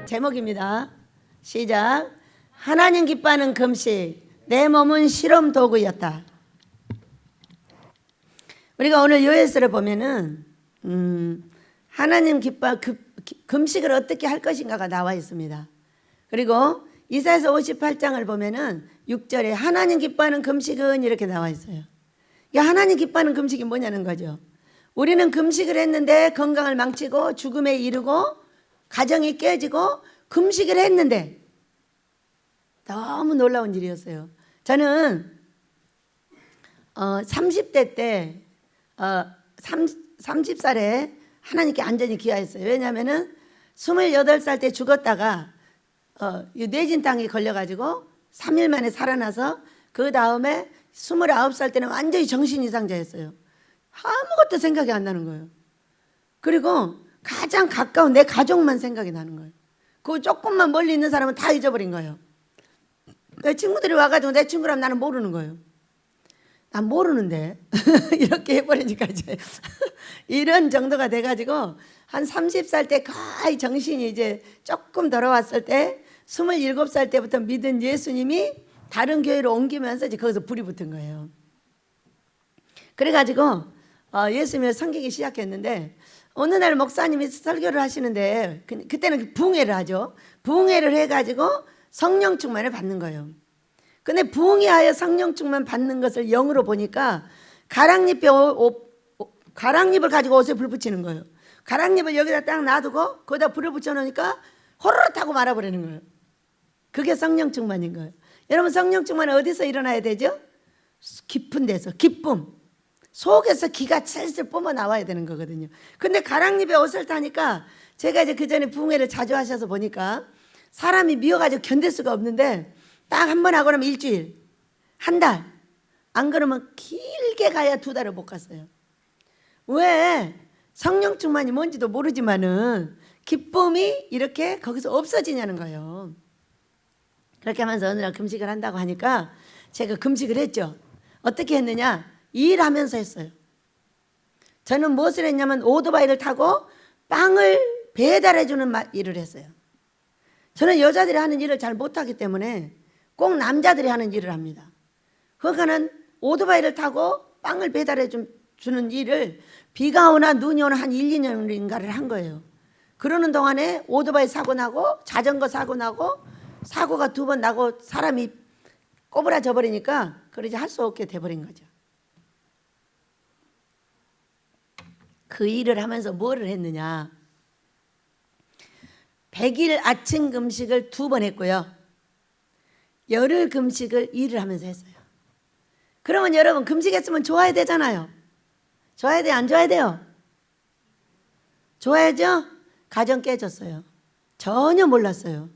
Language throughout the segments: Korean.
제목입니다. 시작. 하나님 기뻐하는 금식, 내 몸은 실험 도구였다. 우리가 오늘 요에스를 보면은 하나님 금식을 어떻게 할 것인가가 나와 있습니다. 그리고 이사야서 58장을 보면은 6절에 하나님 기뻐하는 금식은 이렇게 나와 있어요. 이게 하나님 기뻐하는 금식이 뭐냐는 거죠. 우리는 금식을 했는데 건강을 망치고 죽음에 이르고 가정이 깨지고 금식을 했는데 너무 놀라운 일이었어요. 저는 30대 때 30살에 하나님께 완전히 귀하였어요. 왜냐하면 28살 때 죽었다가 뇌진탕에 걸려가지고 3일 만에 살아나서 그 다음에 29살 때는 완전히 정신이상자였어요. 아무것도 생각이 안 나는 거예요. 그리고 가장 가까운 내 가족만 생각이 나는 거예요. 그 조금만 멀리 있는 사람은 다 잊어버린 거예요. 내 친구들이 와가지고 내 친구라면 나는 모르는 거예요. 난 모르는데 이렇게 해버리니까 이제 이런 정도가 돼가지고 한 30살 때 거의 정신이 이제 조금 돌아왔을 때 27살 때부터 믿은 예수님이 다른 교회로 옮기면서 이제 거기서 불이 붙은 거예요. 그래가지고 예수님을 섬기기 시작했는데 어느 날 목사님이 설교를 하시는데 그때는 부흥회를 하죠. 부흥회를 해가지고 성령 충만을 받는 거예요. 근데 부흥회하여 성령 충만 받는 것을 영으로 보니까 가랑잎을 가지고 옷에 불 붙이는 거예요. 가랑잎을 여기다 딱 놔두고 거기다 불을 붙여놓으니까 호로록 타고 말아버리는 거예요. 그게 성령 충만인 거예요. 여러분, 성령 충만은 어디서 일어나야 되죠? 깊은 데서, 기쁨. 속에서 기가 슬슬 뿜어 나와야 되는 거거든요. 근데 가랑잎에 옷을 타니까 제가 이제 그 전에 부흥회를 자주 하셔서 보니까 사람이 미워가지고 견딜 수가 없는데 딱 한 번 하고 나면 일주일, 한 달, 안 그러면 길게 가야 2달을 못 갔어요. 왜? 성령 충만이 뭔지도 모르지만은 기쁨이 이렇게 거기서 없어지냐는 거예요. 그렇게 하면서 어느 날 금식을 한다고 하니까 제가 금식을 했죠. 어떻게 했느냐? 일하면서 했어요. 저는 무엇을 했냐면 오토바이를 타고 빵을 배달해주는 일을 했어요. 저는 여자들이 하는 일을 잘 못하기 때문에 꼭 남자들이 하는 일을 합니다. 그러니까는 오토바이를 타고 빵을 배달해 주는 일을 비가 오나 눈이 오나 한 1, 2년인가를 한 거예요. 그러는 동안에 오토바이 사고 나고 자전거 사고 나고 사고가 2번 나고 사람이 꼬부라져 버리니까 그러지 할 수 없게 돼버린 거죠. 그 일을 하면서 뭐를 했느냐. 100일 아침 금식을 2번 했고요. 열흘 금식을 일을 하면서 했어요. 그러면 여러분, 금식했으면 좋아야 되잖아요. 좋아야 돼요? 안 좋아야 돼요? 좋아야죠? 가정 깨졌어요. 전혀 몰랐어요.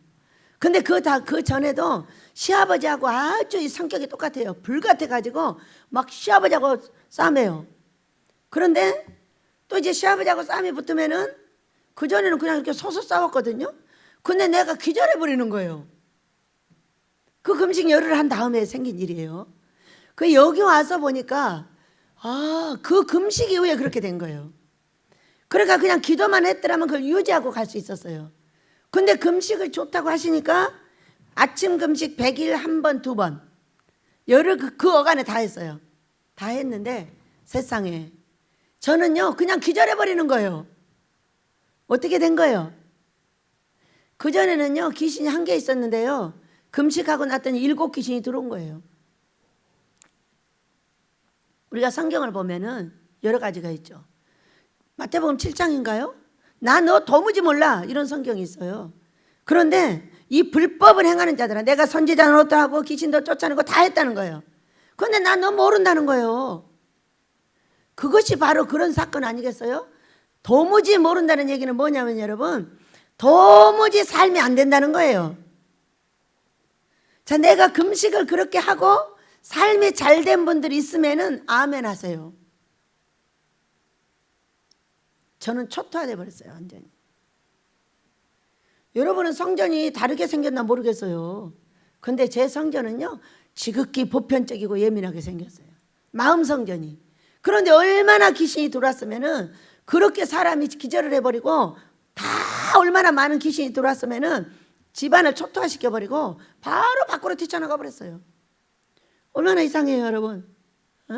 근데 그 전에도 시아버지하고 아주 성격이 똑같아요. 불같아가지고 막 시아버지하고 싸매요. 그런데 또 이제 시아버지하고 싸움이 붙으면은 그전에는 그냥 이렇게 서서 싸웠거든요. 근데 내가 기절해 버리는 거예요. 그 금식 열흘을 한 다음에 생긴 일이에요. 그 여기 와서 보니까 그 금식 이후에 그렇게 된 거예요. 그러니까 그냥 기도만 했더라면 그걸 유지하고 갈 수 있었어요. 근데 금식을 좋다고 하시니까 아침 금식 100일 1번 2번 열흘 그 어간에 다 했어요. 다 했는데 세상에 저는요 그냥 기절해 버리는 거예요. 어떻게 된 거예요? 그전에는요 귀신이 1개 있었는데요 금식하고 났더니 7 귀신이 들어온 거예요. 우리가 성경을 보면은 여러 가지가 있죠. 마태복음 7장인가요? 나 너 도무지 몰라 이런 성경이 있어요. 그런데 이 불법을 행하는 자들아 내가 선지자 노릇도 하고 귀신도 쫓아내고 다 했다는 거예요. 그런데 나 너 모른다는 거예요. 그것이 바로 그런 사건 아니겠어요? 도무지 모른다는 얘기는 뭐냐면 여러분 도무지 삶이 안 된다는 거예요. 자, 내가 금식을 그렇게 하고 삶이 잘 된 분들이 있으면은 아멘 하세요. 저는 초토화돼 버렸어요. 완전히. 여러분은 성전이 다르게 생겼나 모르겠어요. 근데 제 성전은요 지극히 보편적이고 예민하게 생겼어요. 마음 성전이. 그런데 얼마나 귀신이 들어왔으면은 그렇게 사람이 기절을 해버리고 다 얼마나 많은 귀신이 들어왔으면은 집안을 초토화시켜버리고 바로 밖으로 뛰쳐나가 버렸어요. 얼마나 이상해요, 여러분. 어?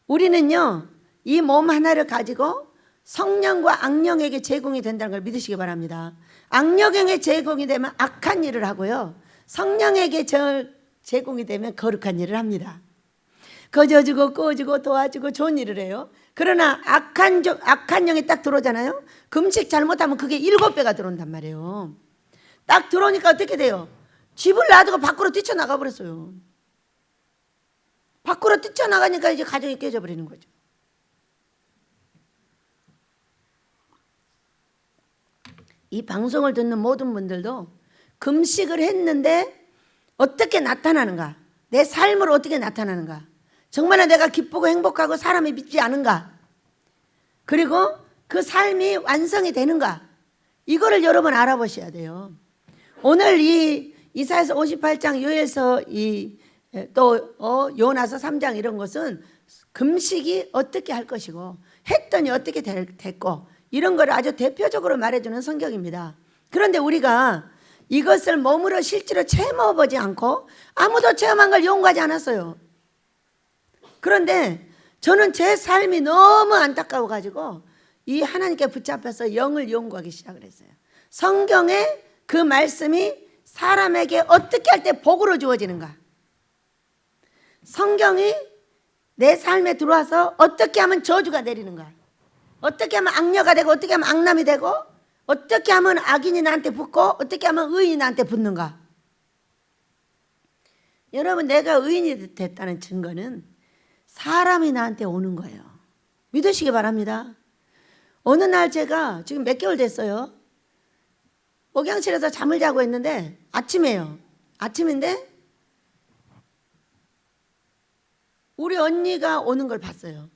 우리는요, 이 몸 하나를 가지고 성령과 악령에게 제공이 된다는 걸 믿으시기 바랍니다. 악령에게 제공이 되면 악한 일을 하고요, 성령에게 제공이 되면 거룩한 일을 합니다. 거저주고 꼬주고 도와주고 좋은 일을 해요. 그러나 악한 영이 딱 들어오잖아요. 금식 잘못하면 그게 7배가 들어온단 말이에요. 딱 들어오니까 어떻게 돼요? 집을 놔두고 밖으로 뛰쳐나가 버렸어요. 밖으로 뛰쳐나가니까 이제 가정이 깨져버리는 거죠. 이 방송을 듣는 모든 분들도 금식을 했는데 어떻게 나타나는가? 내 삶으로 어떻게 나타나는가? 정말 내가 기쁘고 행복하고 사람이 믿지 않은가? 그리고 그 삶이 완성이 되는가? 이거를 여러분 알아보셔야 돼요. 오늘 이 이사야서 58장, 요엘서 또 요나서 3장 이런 것은 금식이 어떻게 할 것이고 했더니 어떻게 됐고 이런 걸 아주 대표적으로 말해주는 성경입니다. 그런데 우리가 이것을 몸으로 실제로 체험해보지 않고 아무도 체험한 걸 연구하지 않았어요. 그런데 저는 제 삶이 너무 안타까워가지고 이 하나님께 붙잡혀서 영을 연구하기 시작을 했어요. 성경에 그 말씀이 사람에게 어떻게 할 때 복으로 주어지는가, 성경이 내 삶에 들어와서 어떻게 하면 저주가 내리는가, 어떻게 하면 악녀가 되고 어떻게 하면 악남이 되고 어떻게 하면 악인이 나한테 붙고 어떻게 하면 의인이 나한테 붙는가. 여러분, 내가 의인이 됐다는 증거는 사람이 나한테 오는 거예요. 믿으시기 바랍니다. 어느 날 제가 지금 몇 개월 됐어요. 목양실에서 잠을 자고 있는데 아침이에요. 아침인데 우리 언니가 오는 걸 봤어요.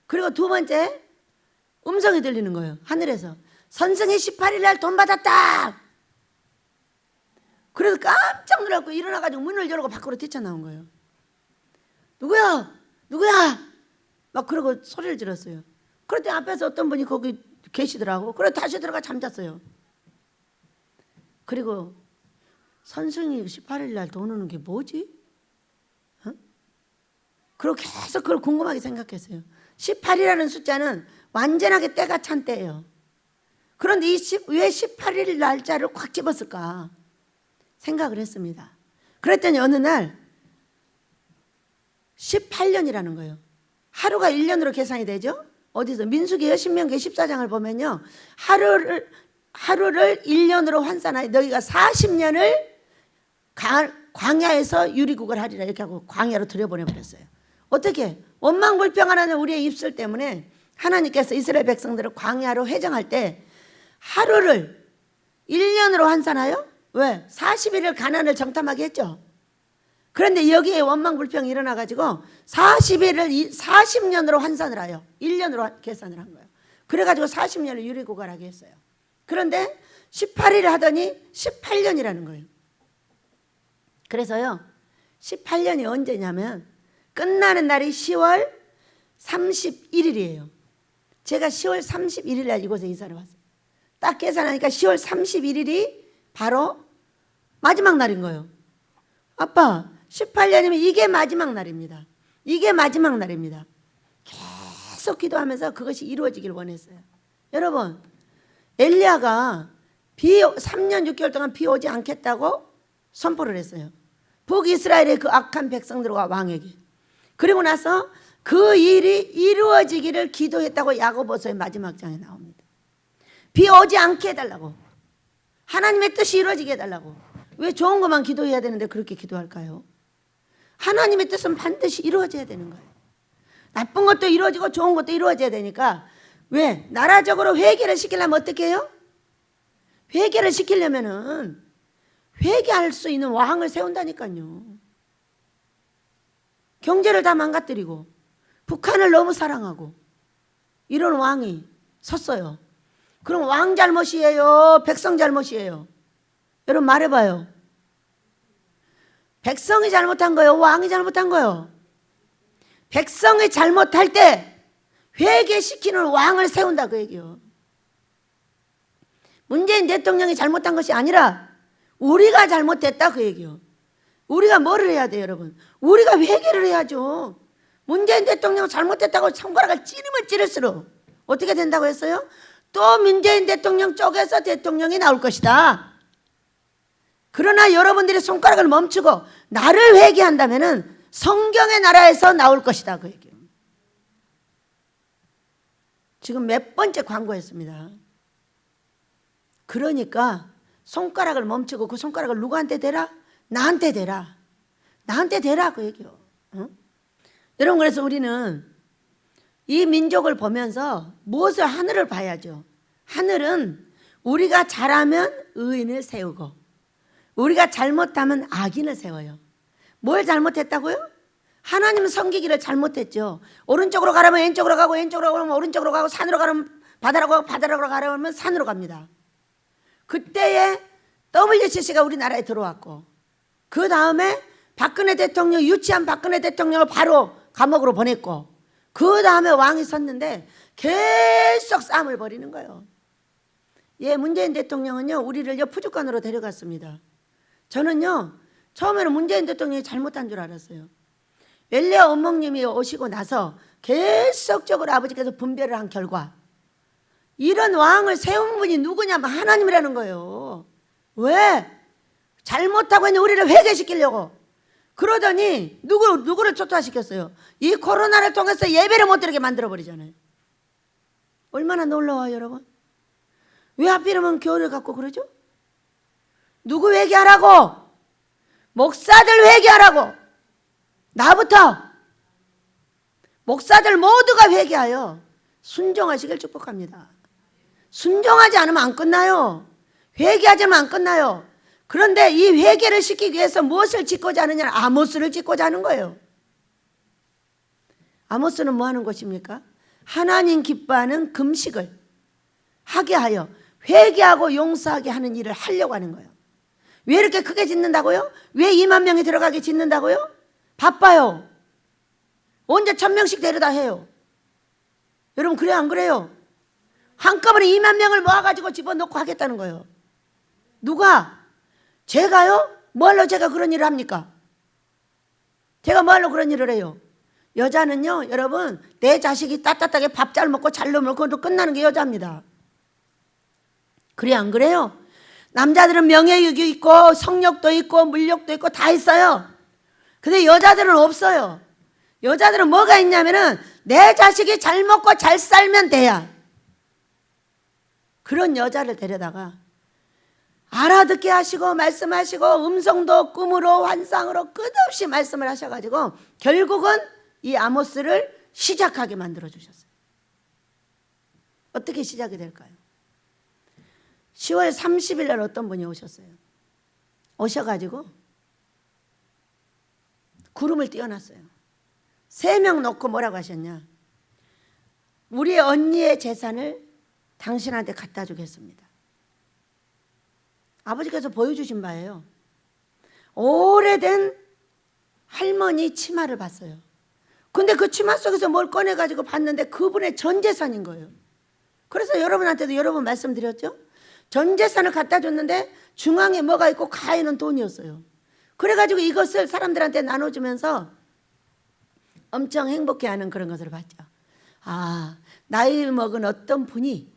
그리고 두 번째 음성이 들리는 거예요. 하늘에서 선승이 18일 날 돈 받았다. 그래서 깜짝 놀랐고 일어나가지고 문을 열고 밖으로 뛰쳐나온 거예요. 누구야? 누구야? 막 그러고 소리를 질렀어요. 그랬더니 앞에서 어떤 분이 거기 계시더라고. 그래서 다시 들어가 잠잤어요. 그리고 선승이 18일 날 돈 오는 게 뭐지? 어? 그리고 계속 그걸 궁금하게 생각했어요. 18이라는 숫자는 완전하게 때가 찬 때예요. 그런데 왜 18일 날짜를 꽉 집었을까 생각을 했습니다. 그랬더니 어느 날 18년이라는 거예요. 하루가 1년으로 계산이 되죠. 어디서? 민수기의 신명기 14장을 보면요, 하루를 1년으로 환산하여 너희가 40년을 광야에서 유리국을 하리라 이렇게 하고 광야로 들여보내버렸어요. 어떻게? 원망불평하는 우리의 입술 때문에 하나님께서 이스라엘 백성들을 광야로 회정할 때 하루를 1년으로 환산하여 왜? 40일을 가난을 정탐하게 했죠. 그런데 여기에 원망불평이 일어나가지고 40일을 40년으로 환산을 하여 1년으로 계산을 한 거예요. 그래가지고 40년을 유리국을 하게 했어요. 그런데 18일 하더니 18년이라는 거예요. 그래서요, 18년이 언제냐면 끝나는 날이 10월 31일이에요. 제가 10월 31일 날 이곳에 이사를 왔어요. 딱 계산하니까 10월 31일이 바로 마지막 날인 거예요. 아빠, 18년이면 이게 마지막 날입니다. 이게 마지막 날입니다. 계속 기도하면서 그것이 이루어지길 원했어요. 여러분, 엘리야가 3년 6개월 동안 비 오지 않겠다고 선포를 했어요. 북이스라엘의 그 악한 백성들과 왕에게. 그리고 나서 그 일이 이루어지기를 기도했다고 야고보서의 마지막 장에 나옵니다. 비 오지 않게 해달라고, 하나님의 뜻이 이루어지게 해달라고. 왜 좋은 것만 기도해야 되는데 그렇게 기도할까요? 하나님의 뜻은 반드시 이루어져야 되는 거예요. 나쁜 것도 이루어지고 좋은 것도 이루어져야 되니까. 왜? 나라적으로 회개를 시키려면 어떻게 해요? 회개를 시키려면은 회개할 수 있는 왕을 세운다니까요. 경제를 다 망가뜨리고 북한을 너무 사랑하고 이런 왕이 섰어요. 그럼 왕 잘못이에요? 백성 잘못이에요? 여러분 말해봐요. 백성이 잘못한 거예요? 왕이 잘못한 거예요? 백성이 잘못할 때 회개시키는 왕을 세운다 그 얘기요. 문재인 대통령이 잘못한 것이 아니라 우리가 잘못했다 그 얘기요. 우리가 뭐를 해야 돼요 여러분? 우리가 회개를 해야죠. 문재인 대통령 잘못했다고 손가락을 찌르면 찌를수록 어떻게 된다고 했어요? 또 문재인 대통령 쪽에서 대통령이 나올 것이다. 그러나 여러분들이 손가락을 멈추고 나를 회개한다면 성경의 나라에서 나올 것이다 그 얘기예요. 지금 몇 번째 광고했습니다. 그러니까 손가락을 멈추고 그 손가락을 누구한테 대라? 나한테 대라. 나한테 대라 그 얘기요. 어? 여러분 그래서 우리는 이 민족을 보면서 무엇을 하늘을 봐야죠. 하늘은 우리가 잘하면 의인을 세우고 우리가 잘못하면 악인을 세워요. 뭘 잘못했다고요? 하나님은 섬기기를 잘못했죠. 오른쪽으로 가라면 왼쪽으로 가고 왼쪽으로 가면 오른쪽으로 가고 산으로 가면 바다로 가고 바다로 가라면 산으로 갑니다. 그때에 WCC가 우리나라에 들어왔고 그 다음에 박근혜 대통령 유치한 박근혜 대통령을 바로 감옥으로 보냈고 그 다음에 왕이 섰는데 계속 싸움을 벌이는 거예요. 예, 문재인 대통령은요 우리를요 푸주간으로 데려갔습니다. 저는요 처음에는 문재인 대통령이 잘못한 줄 알았어요. 웰레아 원목님이 오시고 나서 계속적으로 아버지께서 분별을 한 결과 이런 왕을 세운 분이 누구냐면 하나님이라는 거예요. 왜? 잘못하고 있는 우리를 회개시키려고. 그러더니 누구를 초토화시켰어요? 이 코로나를 통해서 예배를 못 드리게 만들어버리잖아요. 얼마나 놀라워요 여러분. 왜 하필이면 교회를 갖고 그러죠? 누구 회개하라고? 목사들 회개하라고. 나부터 목사들 모두가 회개하여 순종하시길 축복합니다. 순종하지 않으면 안 끝나요. 회개하지 않으면 안 끝나요. 그런데 이 회개를 시키기 위해서 무엇을 짓고자 하느냐? 아모스를 짓고자 하는 거예요. 아모스는 뭐 하는 것입니까? 하나님 기뻐하는 금식을 하게 하여 회개하고 용서하게 하는 일을 하려고 하는 거예요. 왜 이렇게 크게 짓는다고요? 왜 2만 명이 들어가게 짓는다고요? 바빠요. 언제 1000명씩 데려다 해요. 여러분 그래요 안 그래요? 한꺼번에 2만 명을 모아가지고 집어넣고 하겠다는 거예요. 누가? 제가요? 뭐하러 제가 그런 일을 합니까? 제가 뭐하러 그런 일을 해요? 여자는요 여러분 내 자식이 따뜻하게 밥 잘 먹고 잘 놀면 그것도 끝나는 게 여자입니다. 그래 안 그래요? 남자들은 명예욕이 있고 성욕도 있고 물욕도 있고 다 있어요. 근데 여자들은 없어요. 여자들은 뭐가 있냐면은 내 자식이 잘 먹고 잘 살면 돼야. 그런 여자를 데려다가 알아듣게 하시고 말씀하시고 음성도 꿈으로 환상으로 끝없이 말씀을 하셔가지고 결국은 이 아모스를 시작하게 만들어 주셨어요. 어떻게 시작이 될까요? 10월 30일 날 어떤 분이 오셨어요. 오셔가지고 구름을 띄워놨어요. 3명 놓고 뭐라고 하셨냐? 우리 언니의 재산을 당신한테 갖다 주겠습니다. 아버지께서 보여주신 바예요. 오래된 할머니 치마를 봤어요. 근데 그 치마 속에서 뭘 꺼내가지고 봤는데 그분의 전 재산인 거예요. 그래서 여러분한테도 여러 번 말씀드렸죠? 전 재산을 갖다 줬는데 중앙에 뭐가 있고 가에는 돈이었어요. 그래가지고 이것을 사람들한테 나눠주면서 엄청 행복해하는 그런 것을 봤죠. 아, 나이 먹은 어떤 분이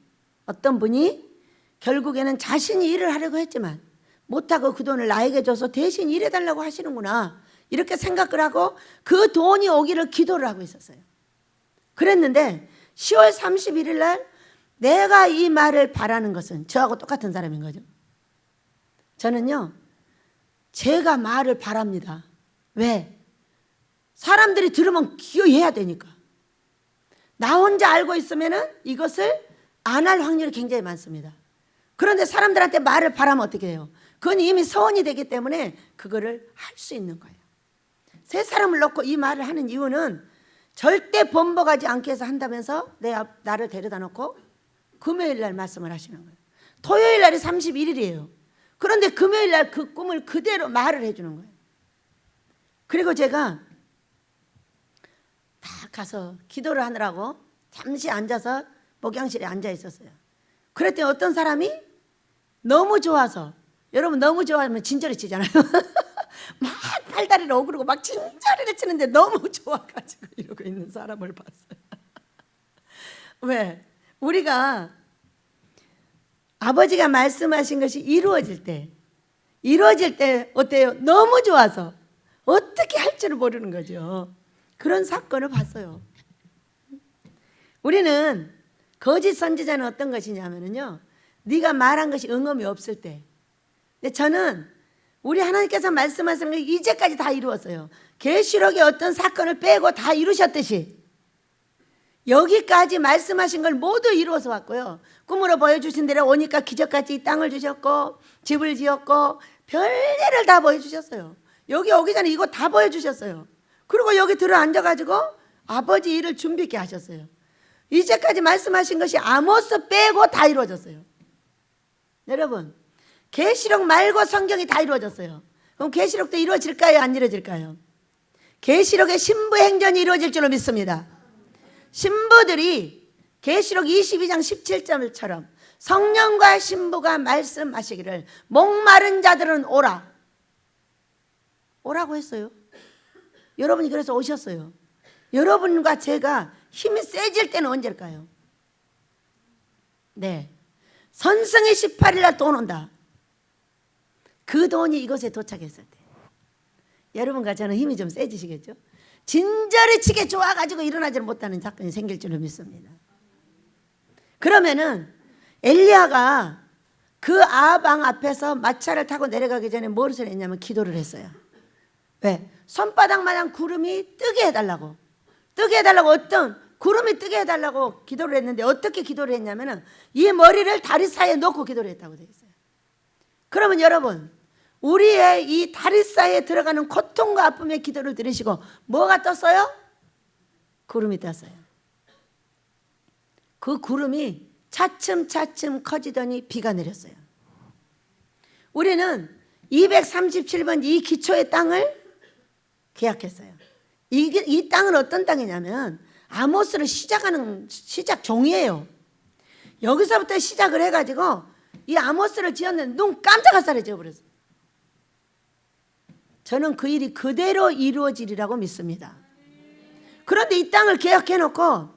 결국에는 자신이 일을 하려고 했지만 못하고 그 돈을 나에게 줘서 대신 일해달라고 하시는구나 이렇게 생각을 하고 그 돈이 오기를 기도를 하고 있었어요. 그랬는데 10월 31일 날 내가 이 말을 바라는 것은 저하고 똑같은 사람인 거죠. 저는요 제가 말을 바랍니다. 왜? 사람들이 들으면 기여해야 되니까. 나 혼자 알고 있으면은 이것을 안 할 확률이 굉장히 많습니다. 그런데 사람들한테 말을 바라면 어떻게 해요? 그건 이미 서원이 되기 때문에 그거를 할 수 있는 거예요. 세 사람을 놓고 이 말을 하는 이유는 절대 번복하지 않게 해서 한다면서 나를 데려다 놓고 금요일 날 말씀을 하시는 거예요. 토요일 날이 31일이에요. 그런데 금요일 날 그 꿈을 그대로 말을 해주는 거예요. 그리고 제가 딱 가서 기도를 하느라고 잠시 앉아서 목양실에 앉아 있었어요. 그랬더니 어떤 사람이 너무 좋아서, 여러분 너무 좋아하면 진저리 치잖아요. 막 팔다리를 오그르고 막 진저리를 치는데 너무 좋아가지고 이러고 있는 사람을 봤어요. 왜? 우리가 아버지가 말씀하신 것이 이루어질 때 어때요? 너무 좋아서 어떻게 할 줄을 모르는 거죠. 그런 사건을 봤어요. 우리는 거짓 선지자는 어떤 것이냐면요, 네가 말한 것이 응음이 없을 때. 근데 저는 우리 하나님께서 말씀하신 거 이제까지 다 이루었어요. 계시록의 어떤 사건을 빼고 다 이루셨듯이 여기까지 말씀하신 걸 모두 이루어서 왔고요. 꿈으로 보여주신 대로 오니까 기적같이 땅을 주셨고 집을 지었고 별일을 다 보여주셨어요. 여기 오기 전에 이거 다 보여주셨어요. 그리고 여기 들어 앉아가지고 아버지 일을 준비 있게 하셨어요. 이제까지 말씀하신 것이 아모스 빼고 다 이루어졌어요. 여러분, 계시록 말고 성경이 다 이루어졌어요. 그럼 계시록도 이루어질까요? 안 이루어질까요? 계시록의 신부 행전이 이루어질 줄로 믿습니다. 신부들이 계시록 22장 17절처럼 성령과 신부가 말씀하시기를 목마른 자들은 오라고 했어요. 여러분이 그래서 오셨어요. 여러분과 제가 힘이 세질 때는 언제일까요? 네, 선승의 18일 날 돈 온다. 그 돈이 이곳에 도착했을 때 여러분과 저는 힘이 좀 세지시겠죠? 진저리 치게 좋아가지고 일어나지 못하는 사건이 생길 줄로 믿습니다. 그러면은 엘리야가 그 아방 앞에서 마차를 타고 내려가기 전에 무엇을 했냐면 기도를 했어요. 왜? 손바닥마냥 구름이 뜨게 해달라고 어떤 구름이 뜨게 해달라고 기도를 했는데 어떻게 기도를 했냐면은 이 머리를 다리 사이에 놓고 기도를 했다고 되어 있어요. 그러면 여러분, 우리의 이 다리 사이에 들어가는 고통과 아픔의 기도를 들으시고 뭐가 떴어요? 구름이 떴어요. 그 구름이 차츰차츰 커지더니 비가 내렸어요. 우리는 237번 이 기초의 땅을 계약했어요. 이 땅은 어떤 땅이냐면 아모스를 시작하는 시작 종이에요. 여기서부터 시작을 해가지고 이 아모스를 지었는데 눈 깜짝할 사이에 지어버렸어요. 저는 그 일이 그대로 이루어지리라고 믿습니다. 그런데 이 땅을 계약해놓고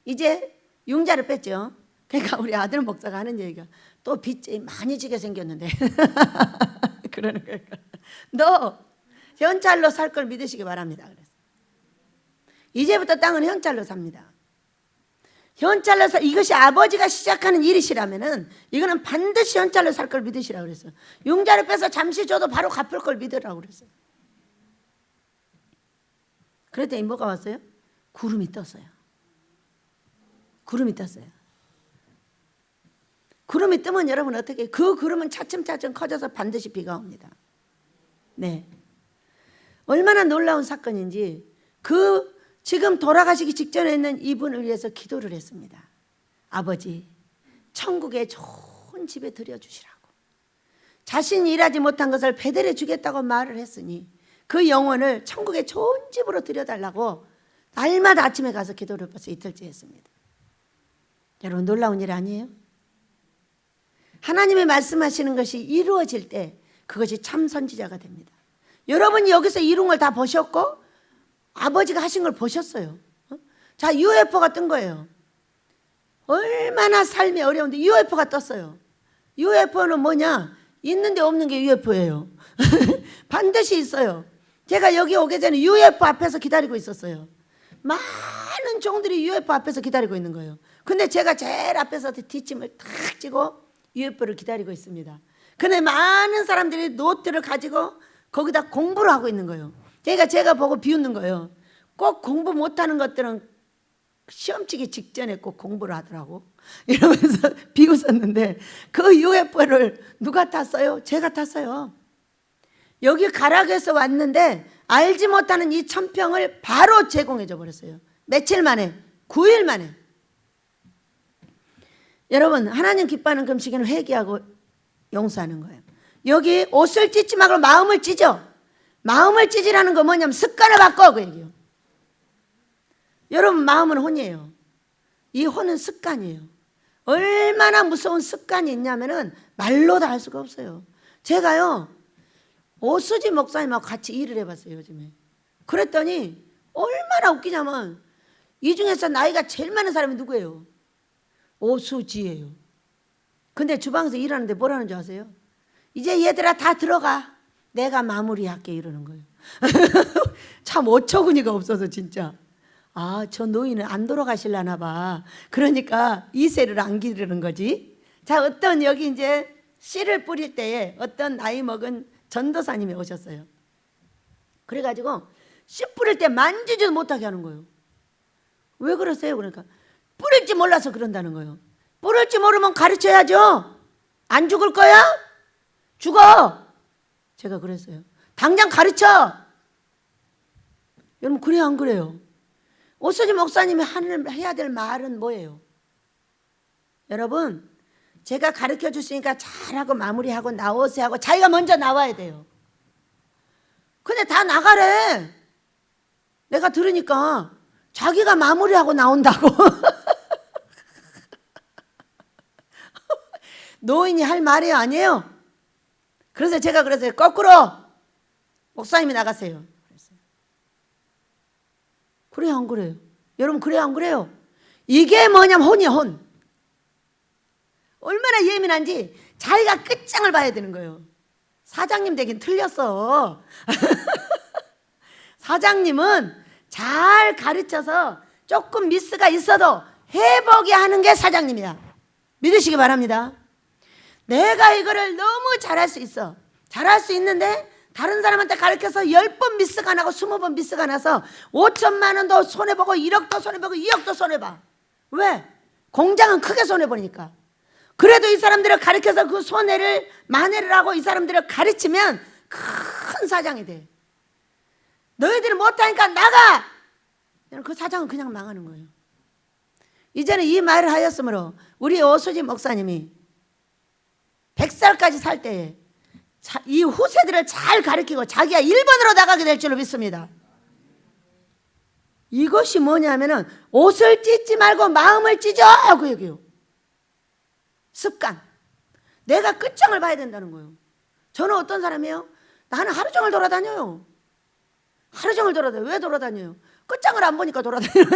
이제 융자를 뺐죠. 그러니까 우리 아들 목사가 하는 얘기가 또 빚이 많이 지게 생겼는데 그러는 거예요. 너 현찰로 살 걸 믿으시기 바랍니다. 그래서 이제부터 땅은 현찰로 삽니다. 현찰로 이것이 아버지가 시작하는 일이시라면은 이거는 반드시 현찰로 살 걸 믿으시라고 그랬어요. 융자를 빼서 잠시 줘도 바로 갚을 걸 믿으라고 그랬어요. 그랬더니 뭐가 왔어요? 구름이 떴어요. 구름이 떴어요. 구름이 뜨면 여러분 어떻게 해요? 그 구름은 차츰차츰 커져서 반드시 비가 옵니다. 네, 얼마나 놀라운 사건인지 지금 돌아가시기 직전에 있는 이분을 위해서 기도를 했습니다. 아버지, 천국에 좋은 집에 들여주시라고. 자신이 일하지 못한 것을 배달해 주겠다고 말을 했으니 그 영혼을 천국에 좋은 집으로 들여달라고 날마다 아침에 가서 기도를 벌써 이틀째 했습니다. 여러분, 놀라운 일 아니에요? 하나님의 말씀하시는 것이 이루어질 때 그것이 참 선지자가 됩니다. 여러분이 여기서 이룬 걸 다 보셨고 아버지가 하신 걸 보셨어요. 자, UFO가 뜬 거예요. 얼마나 삶이 어려운데 UFO가 떴어요. UFO는 뭐냐? 있는데 없는 게 UFO예요. 반드시 있어요. 제가 여기 오기 전에 UFO 앞에서 기다리고 있었어요. 많은 종들이 UFO 앞에서 기다리고 있는 거예요. 근데 제가 제일 앞에서 뒷짐을 탁 찌고 UFO를 기다리고 있습니다. 근데 많은 사람들이 노트를 가지고 거기다 공부를 하고 있는 거예요. 그러니까 제가 보고 비웃는 거예요. 꼭 공부 못하는 것들은 시험 치기 직전에 꼭 공부를 하더라고. 이러면서 비웃었는데 그 UFO를 누가 탔어요? 제가 탔어요. 여기 가락에서 왔는데 알지 못하는 이 천평을 바로 제공해 줘 버렸어요. 며칠 만에, 9일 만에. 여러분, 하나님 기뻐하는 금식에는 회개하고 용서하는 거예요. 여기 옷을 찢지 말고 마음을 찢어. 마음을 찢으라는 거 뭐냐면 습관을 바꿔, 그 얘기예요. 여러분 마음은 혼이에요. 이 혼은 습관이에요. 얼마나 무서운 습관이 있냐면은 말로 다 할 수가 없어요. 제가요 오수지 목사님하고 같이 일을 해봤어요 요즘에. 그랬더니 얼마나 웃기냐면 이 중에서 나이가 제일 많은 사람이 누구예요? 오수지예요. 근데 주방에서 일하는데 뭐라는 줄 아세요? 이제 얘들아 다 들어가. 내가 마무리할게 이러는 거예요. 참 어처구니가 없어서 진짜. 아, 저 노인은 안 돌아가실라나 봐. 그러니까 이세를 안 기르는 거지. 자, 어떤 여기 이제 씨를 뿌릴 때에 어떤 나이 먹은 전도사님이 오셨어요. 그래가지고 씨 뿌릴 때 만지지도 못하게 하는 거예요. 왜 그러세요? 그러니까 뿌릴지 몰라서 그런다는 거예요. 뿌릴지 모르면 가르쳐야죠. 안 죽을 거야? 죽어. 제가 그랬어요. 당장 가르쳐. 여러분 그래요 안 그래요? 오수지 목사님이 해야 될 말은 뭐예요? 여러분 제가 가르쳐 주시니까 잘하고 마무리하고 나오세요 하고 자기가 먼저 나와야 돼요. 근데 다 나가래. 내가 들으니까 자기가 마무리하고 나온다고. 노인이 할 말이 아니에요. 그래서 제가 그랬어요. 거꾸로 목사님이 나가세요. 그래요 안 그래요? 여러분 그래요 안 그래요? 이게 뭐냐면 혼이야 혼. 얼마나 예민한지 자기가 끝장을 봐야 되는 거예요. 사장님 되긴 틀렸어. 사장님은 잘 가르쳐서 조금 미스가 있어도 해보게 하는 게 사장님이야. 믿으시기 바랍니다. 내가 이거를 너무 잘할 수 있어. 잘할 수 있는데 다른 사람한테 가르쳐서 10번 미스가 나고 20번 미스가 나서 5천만 원도 손해보고 1억도 손해보고 2억도 손해봐. 왜? 공장은 크게 손해보니까. 그래도 이 사람들을 가르쳐서 그 손해를 만회를 하고 이 사람들을 가르치면 큰 사장이 돼. 너희들이 못하니까 나가! 그 사장은 그냥 망하는 거예요. 이제는 이 말을 하였으므로 우리 오수지 목사님이 100살까지 살 때에 이 후세들을 잘 가르치고 자기가 1번으로 나가게 될 줄로 믿습니다. 이것이 뭐냐면은 옷을 찢지 말고 마음을 찢어 그 얘기예요. 습관. 내가 끝장을 봐야 된다는 거예요. 저는 어떤 사람이에요? 나는 하루 종일 돌아다녀요. 하루 종일 돌아다녀요. 왜 돌아다녀요? 끝장을 안 보니까 돌아다녀요.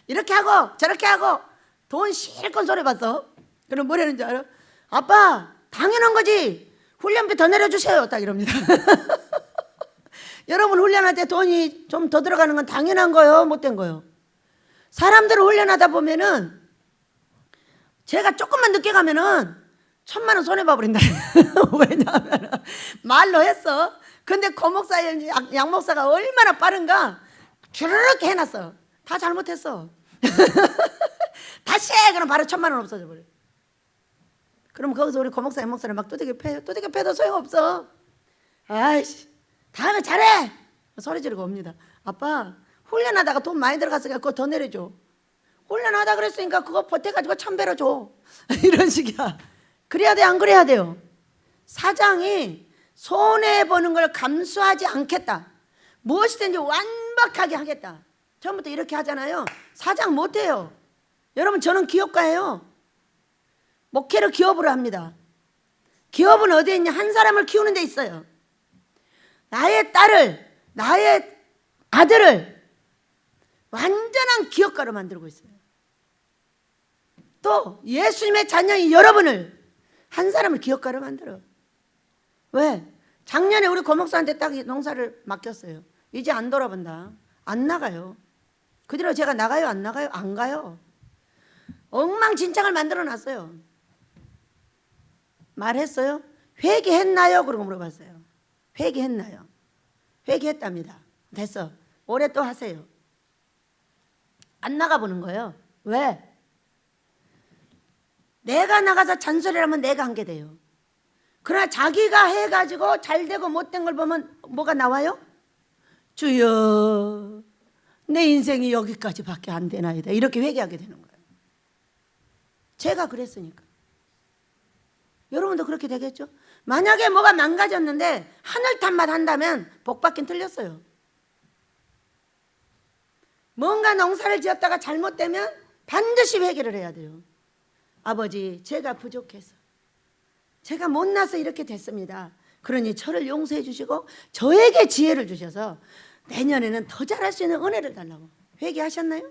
이렇게 하고 저렇게 하고 돈 실컷 손해봤어. 그럼 뭐라는 줄 알아? 아빠 당연한 거지. 훈련비 더 내려주세요. 딱 이럽니다. 여러분 훈련할 때 돈이 좀 더 들어가는 건 당연한 거예요? 못된 거예요? 사람들을 훈련하다 보면은 제가 조금만 늦게 가면은 1,000만 원 손해봐 버린다. 왜냐하면 말로 했어. 근데 고목사 양목사가 얼마나 빠른가 주르륵 해놨어. 다 잘못했어. 다시 해. 그럼 바로 1,000만 원 없어져 버려. 그럼 거기서 우리 고목사 양목사를 막 두들겨 패요. 두들겨 패도 소용없어. 아이씨 다음에 잘해 소리 지르고 옵니다. 아빠 훈련하다가 돈 많이 들어갔으니까 그거 더 내려줘. 훈련하다 그랬으니까 그거 보태가지고 1,000배로 줘. 이런 식이야. 그래야 돼 안 그래야 돼요? 사장이 손해보는 걸 감수하지 않겠다. 무엇이든지 완벽하게 하겠다. 처음부터 이렇게 하잖아요. 사장 못해요. 여러분 저는 기업가예요. 목회를 기업으로 합니다. 기업은 어디에 있냐? 한 사람을 키우는 데 있어요. 나의 딸을 나의 아들을 완전한 기업가로 만들고 있어요. 또 예수님의 자녀인 여러분을 한 사람을 기업가로 만들어. 왜? 작년에 우리 고목사한테 딱 농사를 맡겼어요. 이제 안 돌아본다. 안 나가요. 그 뒤로 제가 나가요 안 나가요? 안 가요. 엉망진창을 만들어 놨어요. 말했어요? 회개했나요? 그러고 물어봤어요. 회개했나요? 회개했답니다. 됐어. 올해 또 하세요. 안 나가보는 거예요. 왜? 내가 나가서 잔소리를 하면 내가 한 게 돼요. 그러나 자기가 해가지고 잘되고 못된 걸 보면 뭐가 나와요? 주여 내 인생이 여기까지밖에 안 되나이다. 이렇게 회개하게 되는 거예요. 제가 그랬으니까. 여러분도 그렇게 되겠죠? 만약에 뭐가 망가졌는데 하늘 탓만 한다면 복 받긴 틀렸어요. 뭔가 농사를 지었다가 잘못되면 반드시 회개를 해야 돼요. 아버지, 제가 부족해서, 제가 못나서 이렇게 됐습니다. 그러니 저를 용서해 주시고 저에게 지혜를 주셔서 내년에는 더 잘할 수 있는 은혜를 달라고. 회개하셨나요?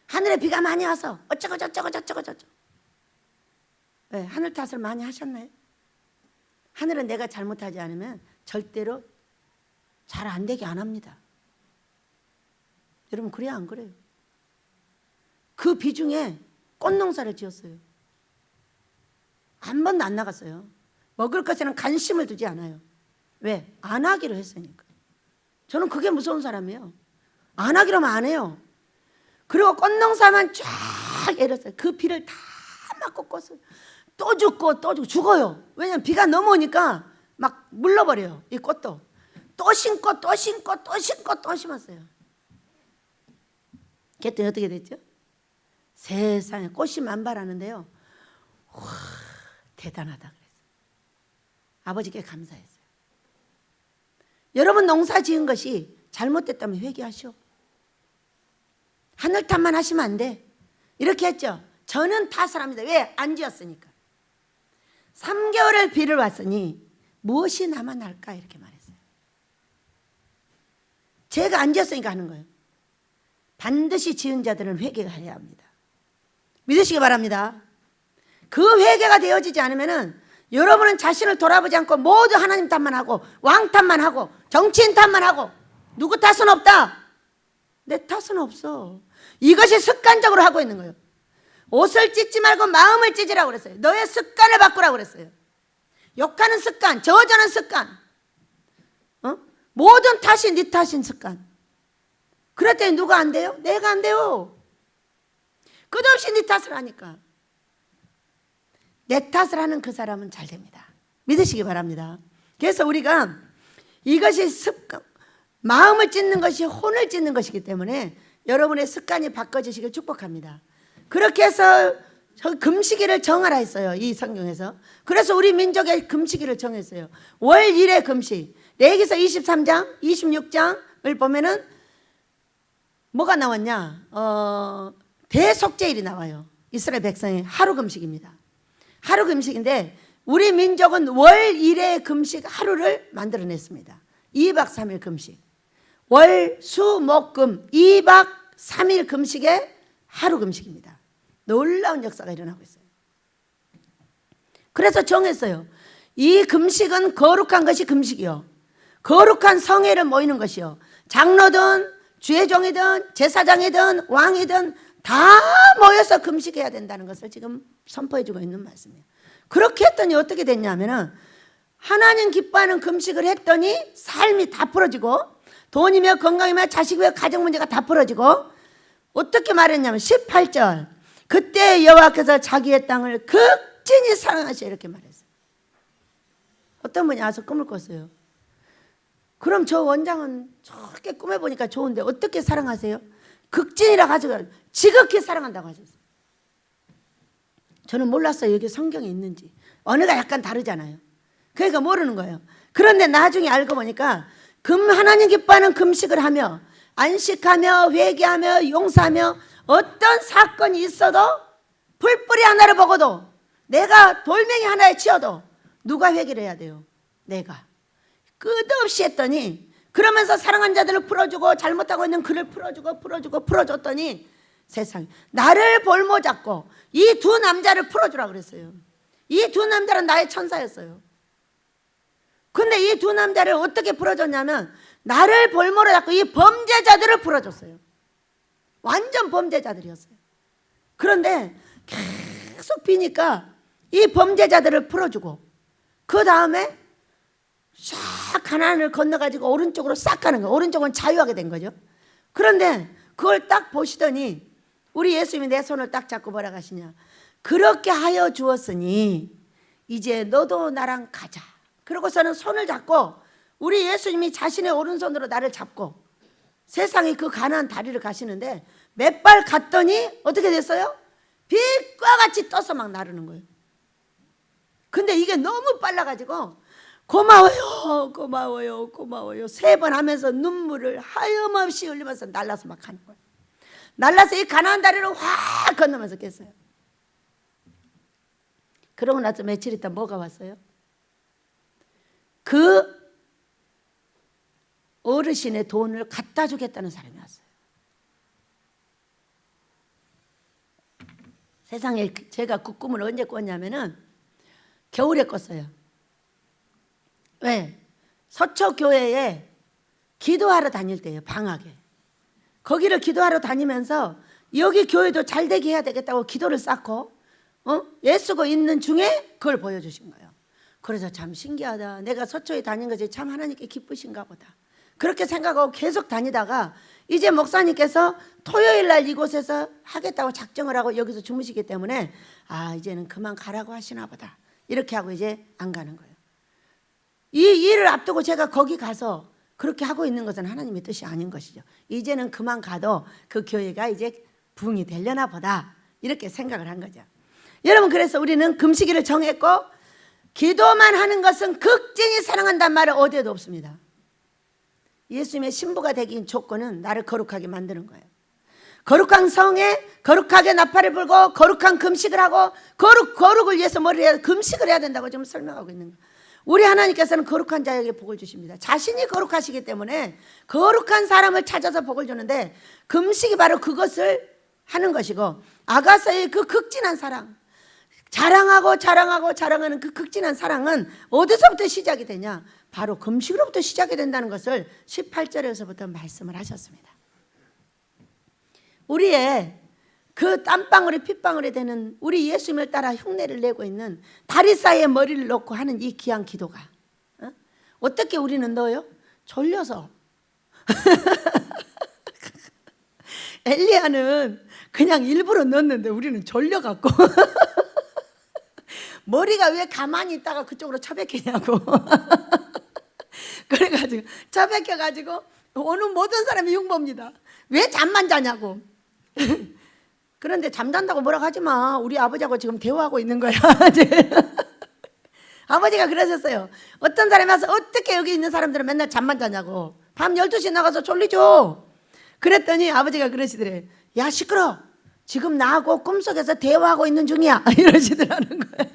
하늘에 비가 많이 와서 어쩌고 저쩌고 저쩌고 저쩌고. 네, 하늘 탓을 많이 하셨나요? 하늘은 내가 잘못하지 않으면 절대로 잘 안 되게 안 합니다. 여러분, 그래야 안 그래요? 그 비중에 꽃농사를 지었어요. 한 번도 안 나갔어요. 먹을 것에는 관심을 두지 않아요. 왜? 안 하기로 했으니까. 저는 그게 무서운 사람이에요. 안 하기로 하면 안 해요. 그리고 꽃농사만 쫙 애렸어요. 그 비를 다 맞고 꽃을 또 죽고 또 죽어요. 왜냐하면 비가 넘어오니까 막 물러버려요. 이 꽃도 또 심고 또 심고 또 심고 또 심었어요. 그랬더니 어떻게 됐죠? 세상에 꽃이 만발하는데요. 와, 대단하다 그랬어요. 아버지께 감사했어요. 여러분, 농사 지은 것이 잘못됐다면 회개하시오. 하늘 탓만 하시면 안 돼. 이렇게 했죠. 저는 탓을 합니다. 왜? 안 지었으니까. 3개월을 비를 왔으니 무엇이 남아날까 이렇게 말했어요. 제가 안 지었으니까 하는 거예요. 반드시 지은 자들은 회개가 해야 합니다. 믿으시기 바랍니다. 그 회개가 되어지지 않으면 여러분은 자신을 돌아보지 않고 모두 하나님 탓만 하고 왕 탓만 하고 정치인 탓만 하고 누구 탓은 없다. 내 탓은 없어. 이것이 습관적으로 하고 있는 거예요. 옷을 찢지 말고 마음을 찢으라고 그랬어요. 너의 습관을 바꾸라고 그랬어요. 욕하는 습관, 저주하는 습관, 모든 탓이 네 탓인 습관. 그랬더니 누가 안 돼요? 내가 안 돼요. 끝없이 네 탓을 하니까. 내 탓을 하는 그 사람은 잘 됩니다. 믿으시기 바랍니다. 그래서 우리가 이것이 습관, 마음을 찢는 것이 혼을 찢는 것이기 때문에 여러분의 습관이 바꿔지시길 축복합니다. 그렇게 해서 금식일을 정하라 했어요. 이 성경에서. 그래서 우리 민족의 금식일을 정했어요. 월 1회 금식. 레위기서 23장 26장을 보면은 뭐가 나왔냐? 대속죄일이 나와요. 이스라엘 백성의 하루 금식입니다. 하루 금식인데 우리 민족은 월 1회 금식 하루를 만들어냈습니다. 2박 3일 금식. 월, 수, 목, 금 2박 3일 금식에 하루 금식입니다. 놀라운 역사가 일어나고 있어요. 그래서 정했어요. 이 금식은 거룩한 것이 금식이요. 거룩한 성회를 모이는 것이요. 장로든 주의종이든 제사장이든 왕이든 다 모여서 금식해야 된다는 것을 지금 선포해주고 있는 말씀이에요. 그렇게 했더니 어떻게 됐냐면은 하나님 기뻐하는 금식을 했더니 삶이 다 풀어지고 돈이며 건강이며 자식이며 가정 문제가 다 풀어지고 어떻게 말했냐면 18절 그때 여호와께서 자기의 땅을 극진히 사랑하시오 이렇게 말했어요. 어떤 분이 와서 꿈을 꿨어요. 그럼 저 원장은 저렇게 꿈에 보니까 좋은데 어떻게 사랑하세요? 극진이라 가지고 지극히 사랑한다고 하셨어요. 저는 몰랐어요. 여기 성경에 있는지. 언어가 약간 다르잖아요. 그러니까 모르는 거예요. 그런데 나중에 알고 보니까 하나님 기뻐하는 금식을 하며 안식하며 회개하며 용서하며 어떤 사건이 있어도 풀뿌리 하나를 보고도 내가 돌멩이 하나에 치여도 누가 회개를 해야 돼요? 내가. 끝없이 했더니 그러면서 사랑한 자들을 풀어주고 잘못하고 있는 그를 풀어줬더니 세상에 나를 볼모 잡고 이 두 남자를 풀어주라 그랬어요. 이 두 남자는 나의 천사였어요. 근데 이 두 남자를 어떻게 풀어줬냐면 나를 볼모로 잡고 이 범죄자들을 풀어줬어요. 완전 범죄자들이었어요. 그런데 계속 비니까 이 범죄자들을 풀어주고 그 다음에 싹 가나안을 건너가지고 오른쪽으로 싹 가는 거예요. 오른쪽은 자유하게 된 거죠. 그런데 그걸 딱 보시더니 우리 예수님이 내 손을 딱 잡고 뭐라 하시냐. 그렇게 하여 주었으니 이제 너도 나랑 가자. 그러고서는 손을 잡고 우리 예수님이 자신의 오른손으로 나를 잡고 세상에 그 가나안 다리를 가시는데 몇 발 갔더니 어떻게 됐어요? 빛과 같이 떠서 막 나르는 거예요. 근데 이게 너무 빨라가지고 고마워요 고마워요 고마워요 3번 하면서 눈물을 하염없이 흘리면서 날라서 막 하는 거예요. 날라서 이 가나안 다리를 확 건너면서 깼어요. 그러고 나서 며칠 있다 뭐가 왔어요? 그 어르신의 돈을 갖다 주겠다는 사람이 왔어요. 세상에 제가 그 꿈을 언제 꿨냐면은 겨울에 꿨어요. 왜? 서초교회에 기도하러 다닐 때예요. 방학에. 거기를 기도하러 다니면서 여기 교회도 잘 되게 해야 되겠다고 기도를 쌓고 애쓰고 있는 중에 그걸 보여주신 거예요. 그래서 참 신기하다. 내가 서초에 다닌 것이 참 하나님께 기쁘신가 보다. 그렇게 생각하고 계속 다니다가 이제 목사님께서 토요일 날 이곳에서 하겠다고 작정을 하고 여기서 주무시기 때문에 이제는 그만 가라고 하시나 보다. 이렇게 하고 이제 안 가는 거예요. 이 일을 앞두고 제가 거기 가서 그렇게 하고 있는 것은 하나님의 뜻이 아닌 것이죠. 이제는 그만 가도 그 교회가 이제 부흥이 되려나 보다. 이렇게 생각을 한 거죠. 여러분, 그래서 우리는 금식일을 정했고 기도만 하는 것은 극진히 사랑한다는 말은 어디에도 없습니다. 예수님의 신부가 되기 조건은 나를 거룩하게 만드는 거예요. 거룩한 성에 거룩하게 나팔을 불고 거룩한 금식을 하고 거룩을 위해서 금식을 해야 된다고 지금 설명하고 있는 거예요. 우리 하나님께서는 거룩한 자에게 복을 주십니다. 자신이 거룩하시기 때문에 거룩한 사람을 찾아서 복을 주는데 금식이 바로 그것을 하는 것이고, 아가서의 그 극진한 사랑, 자랑하는 그 극진한 사랑은 어디서부터 시작이 되냐? 바로 금식으로부터 시작이 된다는 것을 18절에서부터 말씀을 하셨습니다. 우리의 그 땀방울이 핏방울이 되는 우리 예수님을 따라 흉내를 내고 있는 다리 사이에 머리를 놓고 하는 이 귀한 기도가 어떻게 우리는 넣어요? 졸려서. 엘리야는 그냥 일부러 넣었는데 우리는 졸려갖고 머리가 왜 가만히 있다가 그쪽으로 처박히냐고. 그래가지고 처박혀가지고 오는 모든 사람이 흉봅니다. 왜 잠만 자냐고. 그런데 잠잔다고 뭐라고 하지 마. 우리 아버지하고 지금 대화하고 있는 거야. 아버지가 그러셨어요. 어떤 사람이 와서 어떻게 여기 있는 사람들은 맨날 잠만 자냐고. 밤 12시에 나가서 졸리죠. 그랬더니 아버지가 그러시더래. 야, 시끄러. 지금 나하고 꿈속에서 대화하고 있는 중이야. 이러시더라는 거야.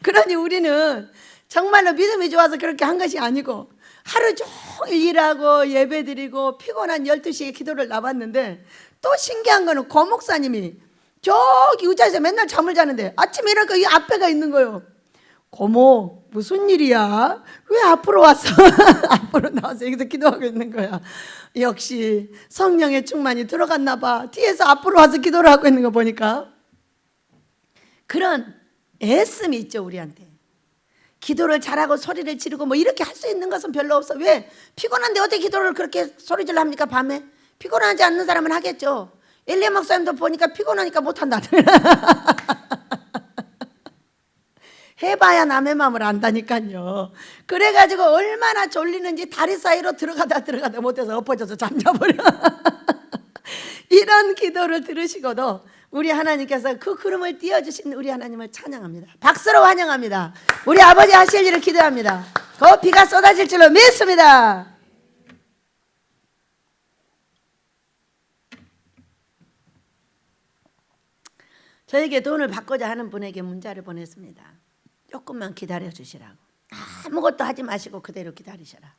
그러니 우리는 정말로 믿음이 좋아서 그렇게 한 것이 아니고 하루 종일 일하고 예배드리고 피곤한 12시에 기도를 나왔는데, 또 신기한 거는 고 목사님이 저기 의자에서 맨날 잠을 자는데 아침에 일어나니까 이 앞에가 있는 거예요. 고모, 무슨 일이야? 왜 앞으로 왔어? 앞으로 나와서 여기서 기도하고 있는 거야. 역시 성령의 충만이 들어갔나 봐. 뒤에서 앞으로 와서 기도를 하고 있는 거 보니까 그런 애씀이 있죠, 우리한테. 기도를 잘하고 소리를 지르고 뭐 이렇게 할 수 있는 것은 별로 없어. 왜? 피곤한데 어떻게 기도를 그렇게 소리질러 합니까, 밤에? 피곤하지 않는 사람은 하겠죠. 엘리야 목사님도 보니까 피곤하니까 못한다. 해봐야 남의 마음을 안다니까요. 그래가지고 얼마나 졸리는지 다리 사이로 들어가다 못해서 엎어져서 잠자버려. 이런 기도를 들으시고도 우리 하나님께서 그 구름을 띄워주신 우리 하나님을 찬양합니다. 박수로 환영합니다. 우리 아버지 하실 일을 기도합니다. 그 비가 쏟아질 줄로 믿습니다. 저에게 돈을 받고자 하는 분에게 문자를 보냈습니다. 조금만 기다려 주시라고. 아무것도 하지 마시고 그대로 기다리셔라.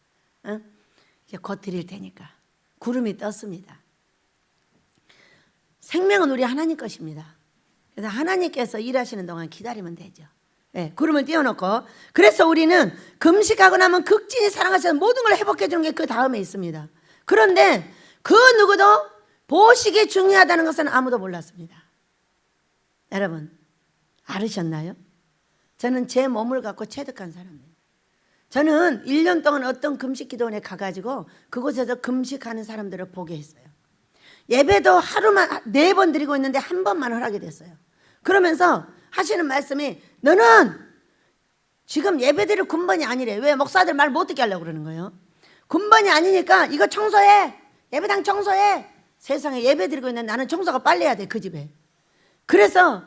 이제 곧 드릴 테니까. 구름이 떴습니다. 생명은 우리 하나님 것입니다. 그래서 하나님께서 일하시는 동안 기다리면 되죠. 네, 구름을 띄워놓고, 그래서 우리는 금식하고 나면 극진히 사랑하시는 모든 걸 회복해 주는 게 그 다음에 있습니다. 그런데 그 누구도 보식이 중요하다는 것은 아무도 몰랐습니다. 여러분 알으셨나요? 저는 제 몸을 갖고 체득한 사람이에요. 저는 1년 동안 어떤 금식 기도원에 가가지고 그곳에서 금식하는 사람들을 보게 했어요. 예배도 하루만 4번 드리고 있는데 한 번만 허락이 됐어요. 그러면서 하시는 말씀이, 너는 지금 예배 드릴 군번이 아니래. 왜? 목사들 말 못 듣게 하려고 그러는 거예요. 군번이 아니니까 이거 청소해. 예배당 청소해. 세상에 예배 드리고 있는데 나는 청소가 빨리 해야 돼, 그 집에. 그래서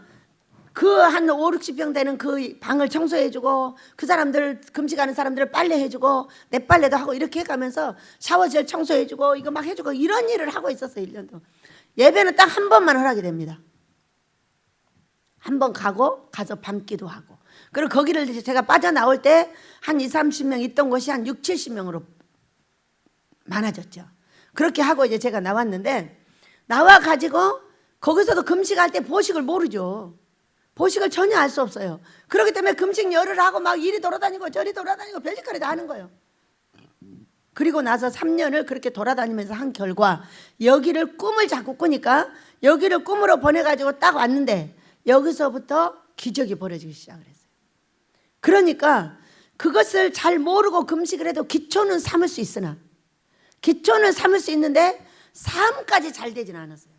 그 한 5, 60평 되는 그 방을 청소해주고 그 사람들 금식하는 사람들을 빨래해주고 내 빨래도 하고 이렇게 해가면서 샤워실 청소해주고 이거 막 해주고 이런 일을 하고 있었어요. 1년도. 예배는 딱 한 번만 허락이 됩니다. 한 번 가서 밤기도 하고. 그리고 거기를 제가 빠져나올 때 한 20, 30명 있던 곳이 한 6, 70명으로 많아졌죠. 그렇게 하고 이제 제가 나왔는데 나와가지고 거기서도 금식할 때 보식을 모르죠. 보식을 전혀 알 수 없어요. 그렇기 때문에 금식 열을 하고 막 이리 돌아다니고 저리 돌아다니고 별짓거리 다 하는 거예요. 그리고 나서 3년을 그렇게 돌아다니면서 한 결과 여기를 꿈을 자꾸 꾸니까 여기를 꿈으로 보내가지고 딱 왔는데 여기서부터 기적이 벌어지기 시작을 했어요. 그러니까 그것을 잘 모르고 금식을 해도 기초는 삼을 수 있으나 기초는 삼을 수 있는데 삶까지 잘 되진 않았어요.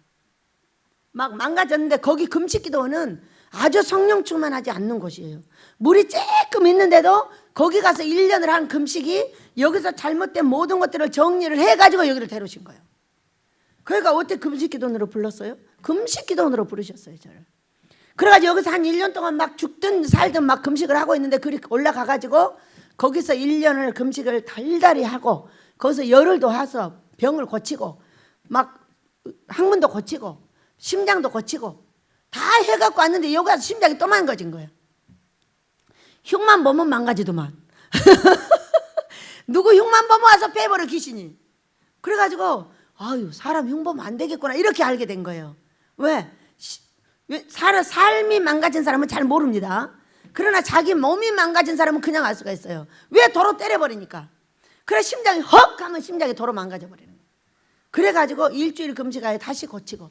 막 망가졌는데 거기 금식기도는 아주 성령 충만하지 않는 곳이에요. 물이 조금 있는데도 거기 가서 1년을 한 금식이 여기서 잘못된 모든 것들을 정리를 해가지고 여기를 데려오신 거예요. 그러니까 어떻게 금식기도원으로 불렀어요? 금식기도원으로 부르셨어요 저를. 그래가지고 여기서 한 1년 동안 막 죽든 살든 막 금식을 하고 있는데 그렇게 올라가가지고 거기서 1년을 금식을 달달이 하고 거기서 열흘도 해서 병을 고치고 막 항문도 고치고 심장도 고치고 다 해갖고 왔는데 여기 와서 심장이 또 망가진 거예요. 흉만 보면 망가지더만. 누구 흉만 보면 와서 빼버려 귀신이. 그래가지고 아유 사람 흉 보면 안 되겠구나 이렇게 알게 된 거예요. 왜? 삶이 망가진 사람은 잘 모릅니다. 그러나 자기 몸이 망가진 사람은 그냥 알 수가 있어요. 왜? 도로 때려버리니까. 그래 심장이 헉 하면 심장이 도로 망가져버리는 거예요. 그래가지고 일주일 금식하여 다시 고치고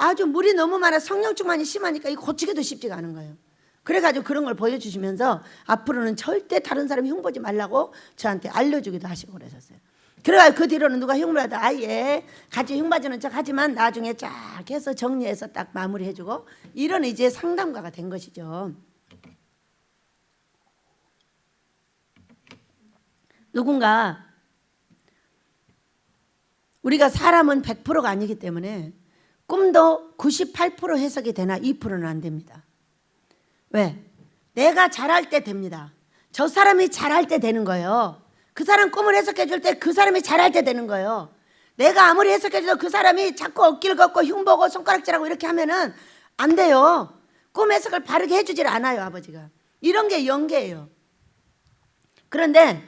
아주 물이 너무 많아 성령 충만이 심하니까 이거 고치기도 쉽지가 않은 거예요. 그래가지고 그런 걸 보여주시면서 앞으로는 절대 다른 사람이 흉보지 말라고 저한테 알려주기도 하시고 그러셨어요. 그래가지고 그 뒤로는 누가 흉보라도 아예 같이 흉봐주는 척 하지만 나중에 쫙 해서 정리해서 딱 마무리해주고 이런 이제 상담가가 된 것이죠. 누군가 우리가 사람은 100%가 아니기 때문에 꿈도 98% 해석이 되나 2%는 안 됩니다. 왜? 내가 잘할 때 됩니다. 저 사람이 잘할 때 되는 거예요. 그 사람 꿈을 해석해 줄 때 그 사람이 잘할 때 되는 거예요. 내가 아무리 해석해 줘도 그 사람이 자꾸 어깨를 걷고 흉보고 손가락질하고 이렇게 하면은 안 돼요. 꿈 해석을 바르게 해주질 않아요 아버지가. 이런 게 연계예요. 그런데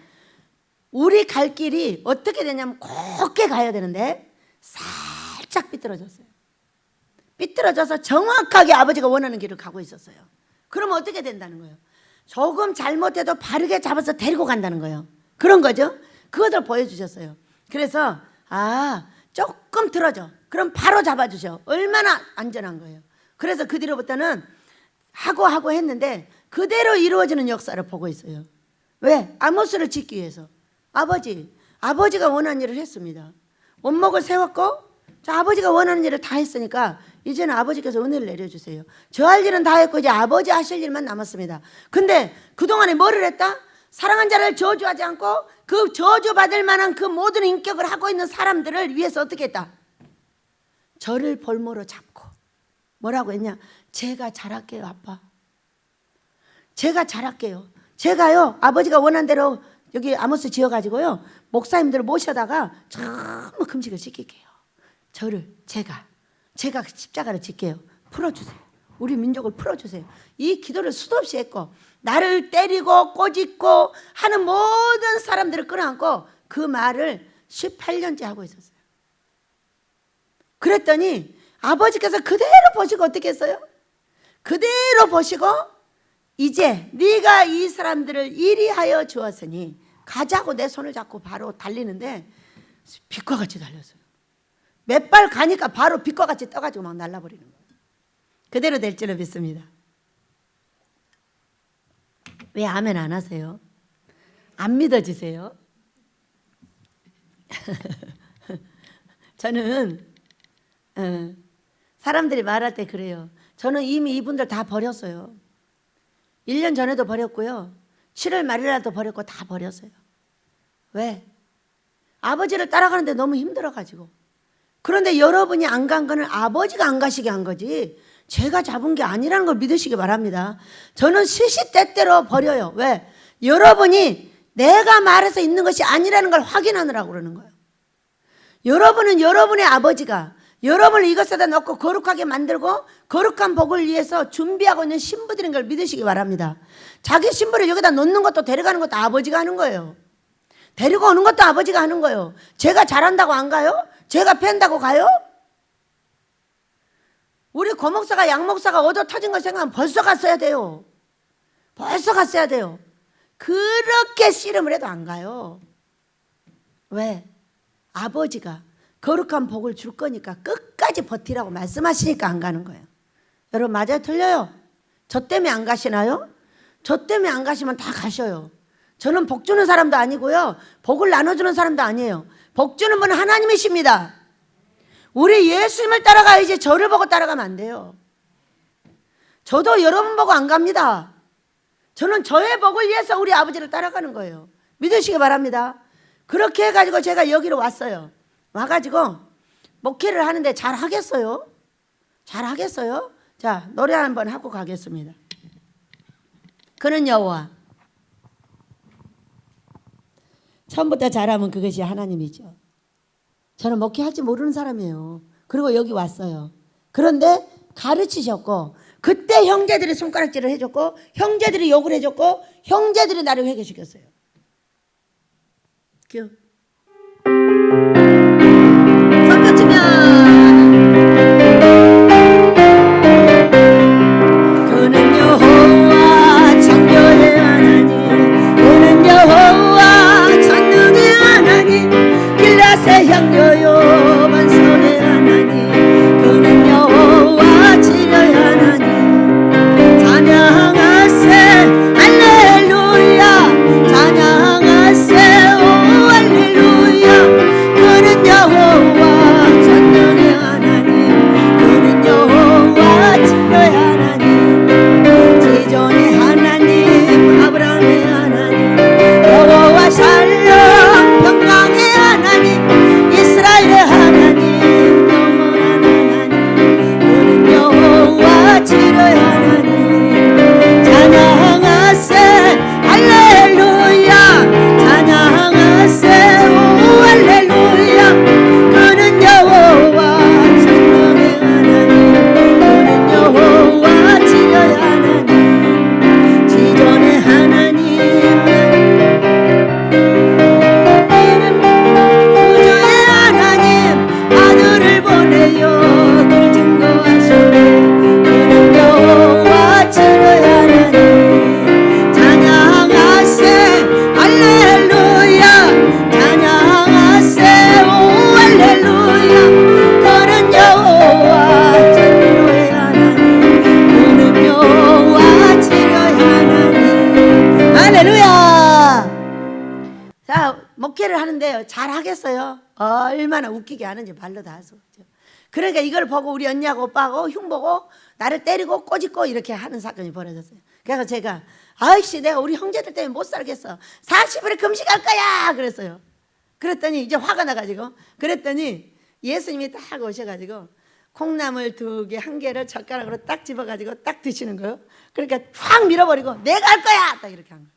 우리 갈 길이 어떻게 되냐면 곱게 가야 되는데 살짝 삐뚤어졌어요. 삐뚤어져서 정확하게 아버지가 원하는 길을 가고 있었어요. 그러면 어떻게 된다는 거예요? 조금 잘못해도 바르게 잡아서 데리고 간다는 거예요. 그런 거죠. 그것을 보여주셨어요. 그래서 조금 틀어져. 그럼 바로 잡아주셔. 얼마나 안전한 거예요. 그래서 그 뒤로부터는 하고 했는데 그대로 이루어지는 역사를 보고 있어요. 왜? 아모스를 짓기 위해서. 아버지가 원하는 일을 했습니다. 원목을 세웠고 자, 아버지가 원하는 일을 다 했으니까 이제는 아버지께서 은혜를 내려주세요. 저 할 일은 다 했고 이제 아버지 하실 일만 남았습니다. 근데 그동안에 뭐를 했다? 사랑한 자를 저주하지 않고 그 저주받을 만한 그 모든 인격을 하고 있는 사람들을 위해서 어떻게 했다? 저를 볼모로 잡고 뭐라고 했냐? 제가 잘할게요 아빠. 제가 잘할게요. 제가요 아버지가 원한 대로 여기 아모스 지어가지고요 목사님들을 모셔다가 전부 금식을 시킬게요. 저를 제가 십자가를 질게요. 풀어주세요. 우리 민족을 풀어주세요. 이 기도를 수도 없이 했고 나를 때리고 꼬집고 하는 모든 사람들을 끌어안고 그 말을 18년째 하고 있었어요. 그랬더니 아버지께서 그대로 보시고 어떻게 했어요? 그대로 보시고 이제 네가 이 사람들을 이리 하여 주었으니 가자고 내 손을 잡고 바로 달리는데 빛과 같이 달렸어요. 몇 발 가니까 바로 빛과 같이 떠가지고 막 날라버리는 거예요. 그대로 될 줄로 믿습니다. 왜 아멘 안 하세요? 안 믿어지세요? 저는 사람들이 말할 때 그래요. 저는 이미 이분들 다 버렸어요. 1년 전에도 버렸고요. 7월 말이라도 버렸고 다 버렸어요. 왜? 아버지를 따라가는데 너무 힘들어가지고. 그런데 여러분이 안 간 거는 아버지가 안 가시게 한 거지 제가 잡은 게 아니라는 걸 믿으시기 바랍니다. 저는 시시때때로 버려요. 왜? 여러분이 내가 말해서 있는 것이 아니라는 걸 확인하느라고 그러는 거예요. 여러분은 여러분의 아버지가 여러분을 이것에다 넣고 거룩하게 만들고 거룩한 복을 위해서 준비하고 있는 신부들인 걸 믿으시기 바랍니다. 자기 신부를 여기다 놓는 것도 데려가는 것도 아버지가 하는 거예요. 데리고 오는 것도 아버지가 하는 거예요. 제가 잘한다고 안 가요? 제가 팬다고 가요? 우리 고목사가 양목사가 얻어 터진 걸 생각하면 벌써 갔어야 돼요. 벌써 갔어야 돼요. 그렇게 씨름을 해도 안 가요. 왜? 아버지가 거룩한 복을 줄 거니까 끝까지 버티라고 말씀하시니까 안 가는 거예요. 여러분 맞아요? 틀려요? 저 때문에 안 가시나요? 저 때문에 안 가시면 다 가셔요. 저는 복 주는 사람도 아니고요, 복을 나눠주는 사람도 아니에요. 복 주는 분은 하나님이십니다. 우리 예수님을 따라가야지 저를 보고 따라가면 안 돼요. 저도 여러분 보고 안 갑니다. 저는 저의 복을 위해서 우리 아버지를 따라가는 거예요. 믿으시기 바랍니다. 그렇게 해가지고 제가 여기로 왔어요. 와가지고 목회를 하는데 잘 하겠어요? 잘 하겠어요? 자, 노래 한번 하고 가겠습니다. 그는 여호와. 처음부터 잘하면 그것이 하나님이죠. 저는 목회할 줄 모르는 사람이에요. 그리고 여기 왔어요. 그런데 가르치셨고, 그때 형제들이 손가락질을 해줬고, 형제들이 욕을 해줬고, 형제들이 나를 회개시켰어요. 손뼉 치면 그는 여호와 창조의 하나님, 그는 여호와 전능의 하나님, 길라세 향료요 반석의 하나님, 그는 여호와 치료의 하나님. 찬양하세 할렐루야, 찬양하세 오 할렐루야. 그는 여호와 전능의 하나님, 그는 여호와 치료의 하나님, 지존의 하나님, 아브라함의 하나님, 여호와 샬롬 평강의 하나님, 이스라엘의 하나님, 영원한 하나님, 그는 여호와 치료의 하나님. 찬양하세 할렐루야, 찬양하세 오 할렐루야. 그는 여호와 전능의 하나님, 그는 여호와 치료의 하나님, 지존의 하나님, 구주의 하나님, 아들을 보내요 그를 증거하시네. 그는 여호와 치료의 하나님. 찬양하세 할렐루야, 찬양하세 오 할렐루야. 그는 여호와 전능의 하나님, 그는 여호와 치료의 하나님. 할렐루야. 자, 목회를 하는데요, 잘 하겠어요? 얼마나 웃기게 하는지 말로 다 할 수 없죠. 그러니까 이걸 보고 우리 언니하고 오빠하고 흉보고 나를 때리고 꼬집고 이렇게 하는 사건이 벌어졌어요. 그래서 제가 아이씨 내가 우리 형제들 때문에 못 살겠어, 40일을 금식할 거야 그랬어요. 그랬더니 이제 화가 나가지고, 그랬더니 예수님이 딱 오셔가지고 콩나물 2개, 1개를 젓가락으로 딱 집어가지고 딱 드시는 거예요. 그러니까 확 밀어버리고 내가 할 거야 딱 이렇게 한 거예요.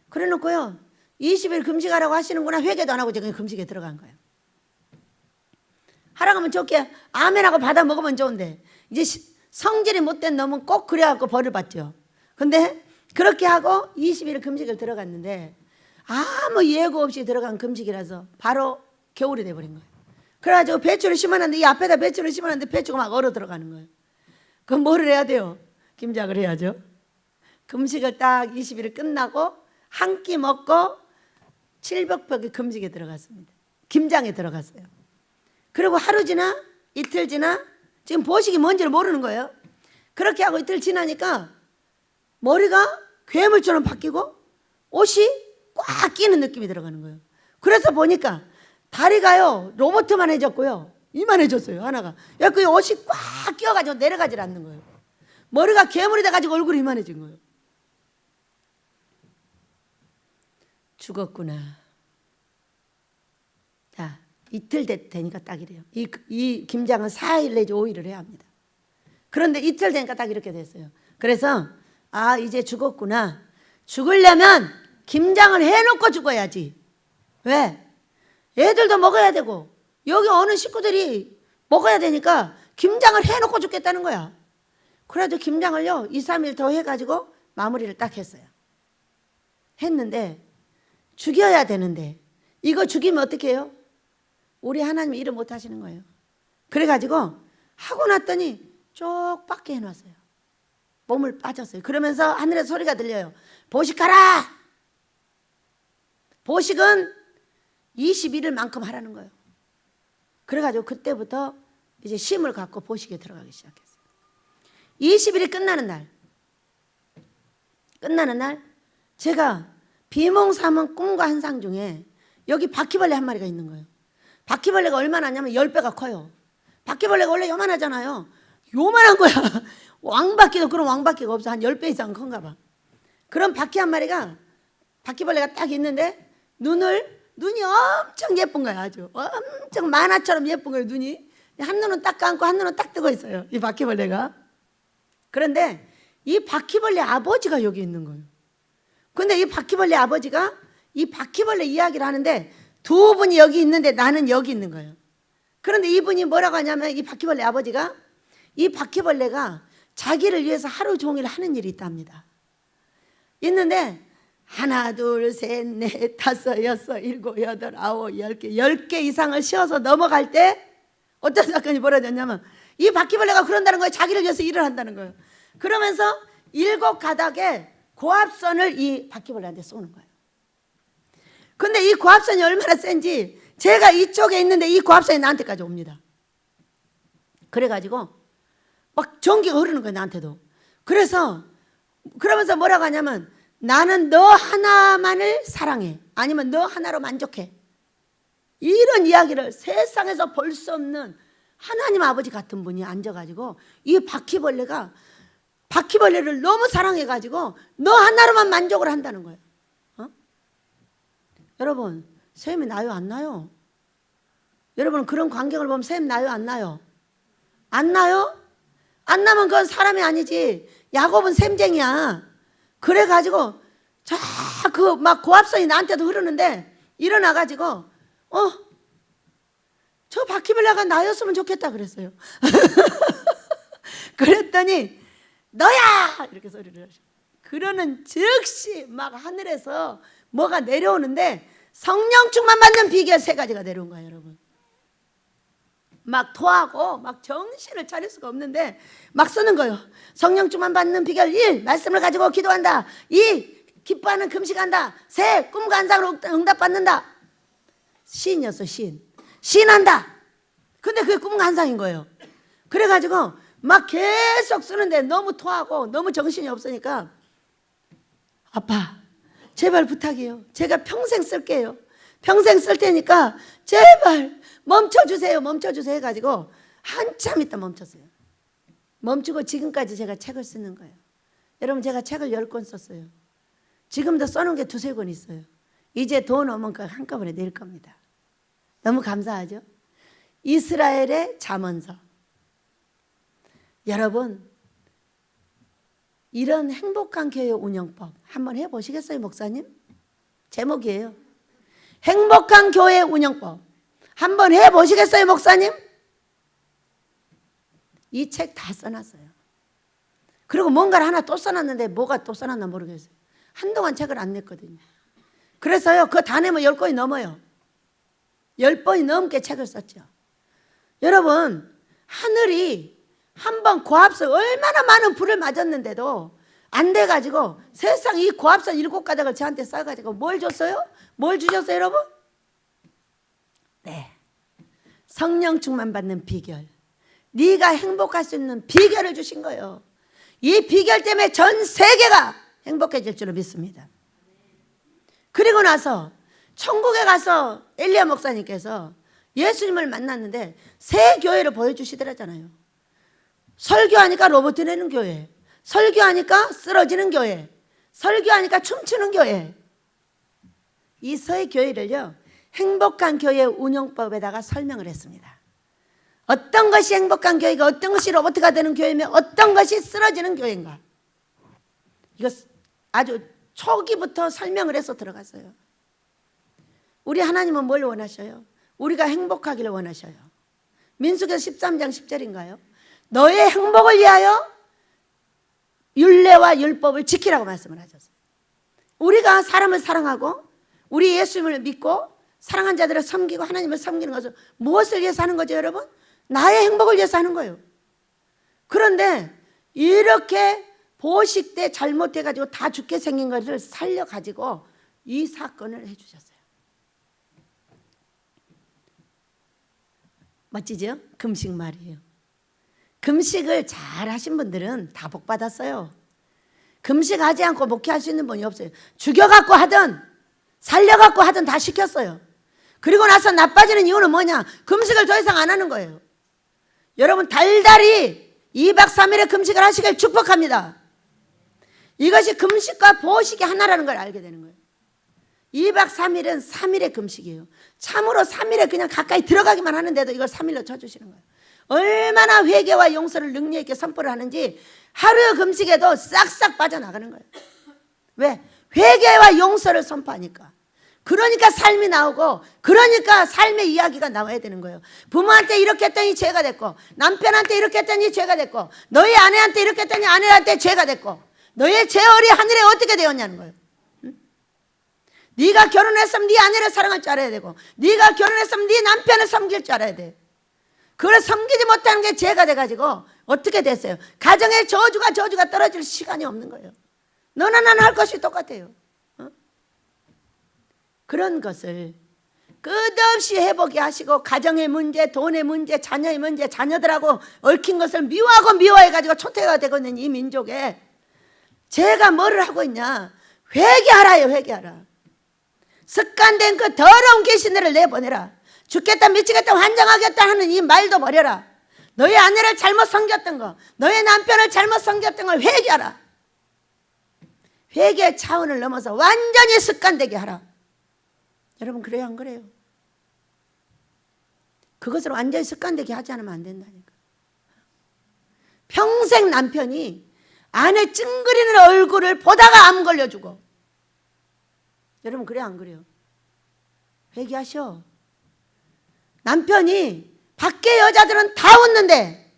그래 놓고요, 20일 금식하라고 하시는구나, 회개도 안 하고 지금 금식에 들어간 거예요. 하라고 하면 좋게 아멘하고 받아 먹으면 좋은데, 이제 성질이 못된 놈은 꼭 그래갖고 벌을 받죠. 근데 그렇게 하고 20일 금식을 들어갔는데 아무 예고 없이 들어간 금식이라서 바로 겨울이 돼버린 거예요. 그래가지고 배추를 심어놨는데, 이 앞에다 배추를 심어놨는데 배추가 막 얼어 들어가는 거예요. 그럼 뭐를 해야 돼요? 김장을 해야죠. 금식을 딱 20일을 끝나고 한 끼 먹고 700벽의 금식에 들어갔습니다. 김장에 들어갔어요. 그리고 하루 지나 이틀 지나 지금 보식이 뭔지를 모르는 거예요. 그렇게 하고 이틀 지나니까 머리가 괴물처럼 바뀌고 옷이 꽉 끼는 느낌이 들어가는 거예요. 그래서 보니까 다리가요 로봇만해졌고요, 이만해졌어요. 하나가 그 옷이 꽉 끼어가지고 내려가질 않는 거예요. 머리가 괴물이 돼가지고 얼굴이 이만해진 거예요. 죽었구나. 자, 이틀 되니까 딱 이래요. 이 김장은 4일 내지 5일을 해야 합니다. 그런데 이틀 되니까 딱 이렇게 됐어요. 그래서 아 이제 죽었구나. 죽으려면 김장을 해놓고 죽어야지. 왜? 애들도 먹어야 되고 여기 오는 식구들이 먹어야 되니까 김장을 해놓고 죽겠다는 거야. 그래가지고 김장을요 2, 3일 더 해가지고 마무리를 딱 했어요. 했는데 죽여야 되는데 이거 죽이면 어떻게 해요? 우리 하나님 일을 못 하시는 거예요. 그래가지고 하고 났더니 쪽밖에 해놨어요. 몸을 빠졌어요. 그러면서 하늘에 소리가 들려요. 보식하라. 보식은 21일만큼 하라는 거예요. 그래가지고 그때부터 이제 쉼을 갖고 보식에 들어가기 시작했어요. 20일이 끝나는 날 제가 비몽사몽 꿈과 환상 중에 여기 바퀴벌레 한 마리가 있는 거예요. 바퀴벌레가 얼마나 하냐면 10배가 커요. 바퀴벌레가 원래 요만하잖아요. 요만한 거야. 왕바퀴도 그런 왕바퀴가 없어. 한 10배 이상 큰가 봐. 그런 바퀴벌레가 딱 있는데 눈이 엄청 예쁜 거야. 아주 엄청 만화처럼 예쁜 거예요. 눈이 한 눈은 딱 감고 한 눈은 딱 뜨고 있어요. 이 바퀴벌레가. 그런데 이 바퀴벌레 아버지가 여기 있는 거예요. 근데 이 바퀴벌레 아버지가 이 바퀴벌레 이야기를 하는데 두 분이 여기 있는데 나는 여기 있는 거예요. 그런데 이분이 뭐라고 하냐면 이 바퀴벌레 아버지가 이 바퀴벌레가 자기를 위해서 하루 종일 하는 일이 있답니다. 있는데 하나 둘 셋 넷 다섯 여섯 일곱 여덟 아홉 10개 이상을 쉬어서 넘어갈 때 어떤 사건이 벌어졌냐면 이 바퀴벌레가 그런다는 거예요. 자기를 위해서 일을 한다는 거예요. 그러면서 7가닥의 고압선을 이 바퀴벌레한테 쏘는 거예요. 근데 이 고압선이 얼마나 센지 제가 이쪽에 있는데 이 고압선이 나한테까지 옵니다. 그래가지고 막 전기가 흐르는 거예요. 나한테도. 그러면서 뭐라고 하냐면 나는 너 하나만을 사랑해. 아니면 너 하나로 만족해. 이런 이야기를 세상에서 볼 수 없는 하나님 아버지 같은 분이 앉아가지고 이 바퀴벌레를 너무 사랑해가지고 너 하나로만 만족을 한다는 거예요. 여러분 셈이 나요 안 나요? 여러분 그런 광경을 보면 셈 나요 안 나요? 안 나요? 안 나면 그건 사람이 아니지. 야곱은 셈쟁이야. 그래가지고 그 막 고압선이 나한테도 흐르는데 일어나가지고 저 바퀴벌레가 나였으면 좋겠다 그랬어요. 그랬더니 너야! 이렇게 소리를 하시고 그러는 즉시 막 하늘에서 뭐가 내려오는데 성령 충만 받는 비결 3가지가 내려온 거예요. 여러분 막 토하고 막 정신을 차릴 수가 없는데 막 쓰는 거예요. 성령 충만 받는 비결 1. 말씀을 가지고 기도한다. 2. 기뻐하는 금식한다. 3. 꿈과 환상으로 응답받는다. 시인이었어. 시인한다. 근데 그게 꿈과 환상인 거예요. 그래가지고 막 계속 쓰는데 너무 토하고 너무 정신이 없으니까 아빠 제발 부탁이에요. 제가 평생 쓸게요. 평생 쓸 테니까 제발 멈춰주세요 해가지고 한참 있다 멈췄어요. 멈추고 지금까지 제가 책을 쓰는 거예요. 여러분 제가 책을 10권 썼어요. 지금도 써놓은 게 2, 3권 있어요. 이제 돈 오면 그 한꺼번에 낼 겁니다. 너무 감사하죠? 이스라엘의 잠언서. 여러분 이런 행복한 교회 운영법 한번 해보시겠어요 목사님? 제목이에요. 행복한 교회 운영법 한번 해보시겠어요 목사님? 이 책 다 써놨어요. 그리고 뭔가를 하나 또 써놨는데 뭐가 또 써놨나 모르겠어요. 한동안 책을 안 냈거든요. 그래서요 그거 다 내면 10권이 넘어요. 10번이 넘게 책을 썼죠. 여러분 하늘이 한번 고압선 얼마나 많은 불을 맞았는데도 안 돼가지고 세상 이 고압선 7가닥을 저한테 쏴가지고 뭘 줬어요? 뭘 주셨어요 여러분? 네, 성령 충만 받는 비결. 네가 행복할 수 있는 비결을 주신 거예요. 이 비결 때문에 전 세계가 행복해질 줄로 믿습니다. 그리고 나서 천국에 가서 엘리야 목사님께서 예수님을 만났는데 새 교회를 보여주시더라잖아요. 설교하니까 로봇 내는 교회, 설교하니까 쓰러지는 교회, 설교하니까 춤추는 교회. 이 새 교회를요 행복한 교회 운영법에다가 설명을 했습니다. 어떤 것이 행복한 교회가 어떤 것이 로봇가 되는 교회며 어떤 것이 쓰러지는 교회인가. 이거 아주 초기부터 설명을 해서 들어갔어요. 우리 하나님은 뭘 원하셔요? 우리가 행복하기를 원하셔요. 민수기서 13장 10절인가요? 너의 행복을 위하여 율례와 율법을 지키라고 말씀을 하셨어요. 우리가 사람을 사랑하고 우리 예수님을 믿고 사랑한 자들을 섬기고 하나님을 섬기는 것은 무엇을 위해서 하는 거죠, 여러분? 나의 행복을 위해서 하는 거예요. 그런데 이렇게 보식 때 잘못해가지고 다 죽게 생긴 것을 살려가지고 이 사건을 해주셨어요. 멋지죠? 금식 말이에요. 금식을 잘 하신 분들은 다 복 받았어요. 금식하지 않고 목회할 수 있는 분이 없어요. 죽여갖고 하든 살려갖고 하든 다 시켰어요. 그리고 나서 나빠지는 이유는 뭐냐? 금식을 더 이상 안 하는 거예요. 여러분 달달이 2박 3일의 금식을 하시길 축복합니다. 이것이 금식과 보식이 하나라는 걸 알게 되는 거예요. 2박 3일은 3일의 금식이에요. 참으로 3일에 그냥 가까이 들어가기만 하는데도 이걸 3일로 쳐주시는 거예요. 얼마나 회개와 용서를 능력 있게 선포를 하는지 하루 금식에도 싹싹 빠져나가는 거예요. 왜? 회개와 용서를 선포하니까. 그러니까 삶이 나오고 그러니까 삶의 이야기가 나와야 되는 거예요. 부모한테 이렇게 했더니 죄가 됐고 남편한테 이렇게 했더니 죄가 됐고 너희 아내한테 이렇게 했더니 아내한테 죄가 됐고 너의 죄월이 하늘에 어떻게 되었냐는 거예요. 네가 결혼했으면 네 아내를 사랑할 줄 알아야 되고 네가 결혼했으면 네 남편을 섬길 줄 알아야 돼. 그걸 섬기지 못하는 게 죄가 돼가지고 어떻게 됐어요? 가정의 저주가 떨어질 시간이 없는 거예요. 너나 나나 할 것이 똑같아요. 그런 것을 끝없이 회복이 하시고 가정의 문제, 돈의 문제, 자녀의 문제, 자녀들하고 얽힌 것을 미워하고 미워해가지고 초태가 되고 있는 이 민족에 제가 뭐를 하고 있냐? 회개하라요. 회개하라. 습관된 그 더러운 귀신들을 내보내라. 죽겠다 미치겠다 환장하겠다 하는 이 말도 버려라. 너의 아내를 잘못 섬겼던 거, 너의 남편을 잘못 섬겼던 걸 회개하라. 회개의 차원을 넘어서 완전히 습관되게 하라. 여러분 그래요 안 그래요? 그것을 완전히 습관되게 하지 않으면 안 된다니까. 평생 남편이 아내 찡그리는 얼굴을 보다가 암 걸려주고. 여러분 그래요 안 그래요? 회개하셔. 남편이 밖에 여자들은 다 웃는데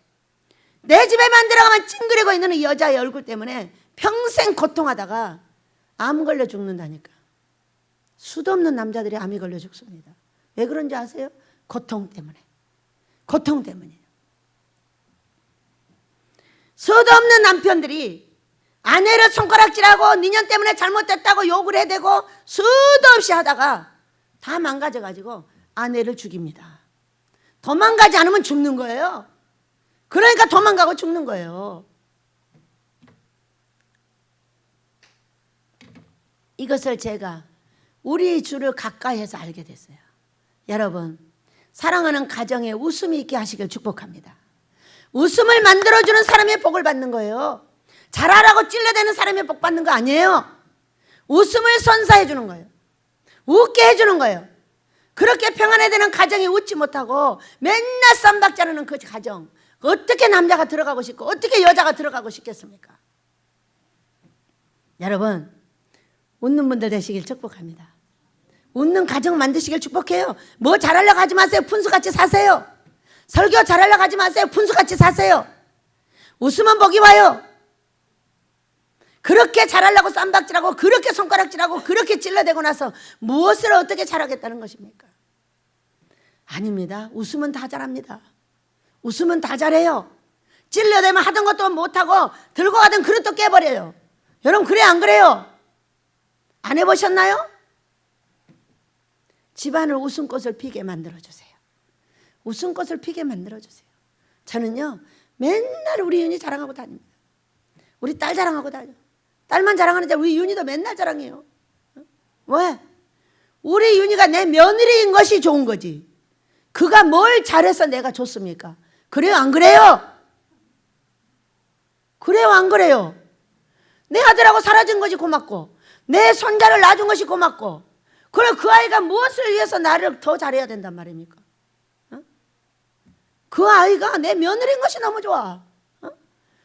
내 집에만 들어가면 찡그리고 있는 이 여자의 얼굴 때문에 평생 고통하다가 암 걸려 죽는다니까. 수도 없는 남자들이 암이 걸려 죽습니다. 왜 그런지 아세요? 고통 때문에. 고통 때문이에요. 수도 없는 남편들이 아내를 손가락질하고 니년 때문에 잘못됐다고 욕을 해대고 수도 없이 하다가 다 망가져가지고 아내를 죽입니다. 도망가지 않으면 죽는 거예요. 그러니까 도망가고 죽는 거예요. 이것을 제가 우리 주를 가까이해서 알게 됐어요. 여러분 사랑하는 가정에 웃음이 있게 하시길 축복합니다. 웃음을 만들어주는 사람의 복을 받는 거예요. 잘하라고 찔러대는 사람의 복 받는 거 아니에요. 웃음을 선사해 주는 거예요. 웃게 해주는 거예요. 그렇게 평안해야 되는 가정이 웃지 못하고 맨날 쌈박 자르는 그 가정 어떻게 남자가 들어가고 싶고 어떻게 여자가 들어가고 싶겠습니까? 여러분 웃는 분들 되시길 축복합니다. 웃는 가정 만드시길 축복해요. 뭐 잘하려고 하지 마세요. 푼수같이 사세요. 설교 잘하려고 하지 마세요. 푼수같이 사세요. 웃으면 복이 와요. 그렇게 잘하려고 쌈박질하고 그렇게 손가락질하고 그렇게 찔러대고 나서 무엇을 어떻게 잘하겠다는 것입니까? 아닙니다. 웃으면 다 잘합니다. 웃으면 다 잘해요. 찔러대면 하던 것도 못하고 들고 가던 그릇도 깨버려요. 여러분 그래 안 그래요? 안 해보셨나요? 집안을 웃음꽃을 피게 만들어주세요. 웃음꽃을 피게 만들어주세요. 저는요 맨날 우리 윤이 자랑하고 다닙니다. 우리 딸 자랑하고 다녀. 딸만 자랑하는데 우리 윤이도 맨날 자랑해요. 왜? 우리 윤이가 내 며느리인 것이 좋은 거지. 그가 뭘 잘해서 내가 좋습니까? 그래요 안 그래요? 그래요 안 그래요? 내 아들하고 사라진 것이 고맙고 내 손자를 낳아준 것이 고맙고 그럼 그 아이가 무엇을 위해서 나를 더 잘해야 된단 말입니까? 그 아이가 내 며느리인 것이 너무 좋아. 어?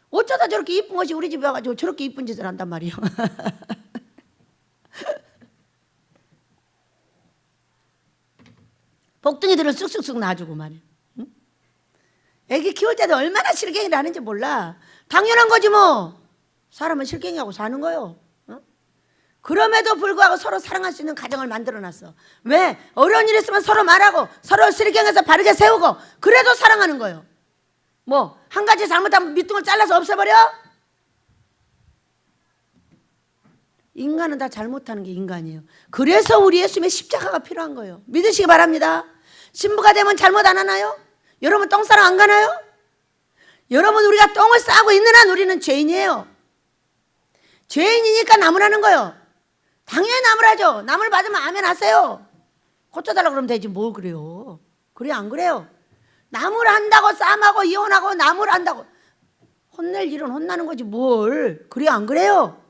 어쩌다 저렇게 이쁜 것이 우리 집에 와가지고 저렇게 이쁜 짓을 한단 말이에요. 복둥이들을 쑥쑥쑥 놔주고 말이에요. 응? 애기 키울 때도 얼마나 실갱이를 하는지 몰라. 당연한 거지 뭐. 사람은 실갱이하고 사는 거요. 어? 그럼에도 불구하고 서로 사랑할 수 있는 가정을 만들어놨어. 왜? 어려운 일 있으면 서로 말하고 서로 실갱해서 바르게 세우고 그래도 사랑하는 거예요. 뭐 한 가지 잘못하면 밑둥을 잘라서 없애버려? 인간은 다 잘못하는 게 인간이에요. 그래서 우리 예수님의 십자가가 필요한 거예요. 믿으시기 바랍니다. 신부가 되면 잘못 안 하나요? 여러분 똥 싸러 안 가나요? 여러분 우리가 똥을 싸고 있는 한 우리는 죄인이에요. 죄인이니까 나무라는 거예요. 당연히 나무라죠. 나무를 받으면 아멘 하세요. 고쳐달라고 그러면 되지 뭘 그래요. 그래 안 그래요? 나무를 한다고 싸움하고 이혼하고 나무를 한다고 혼낼 일은 혼나는 거지 뭘. 그래 안 그래요?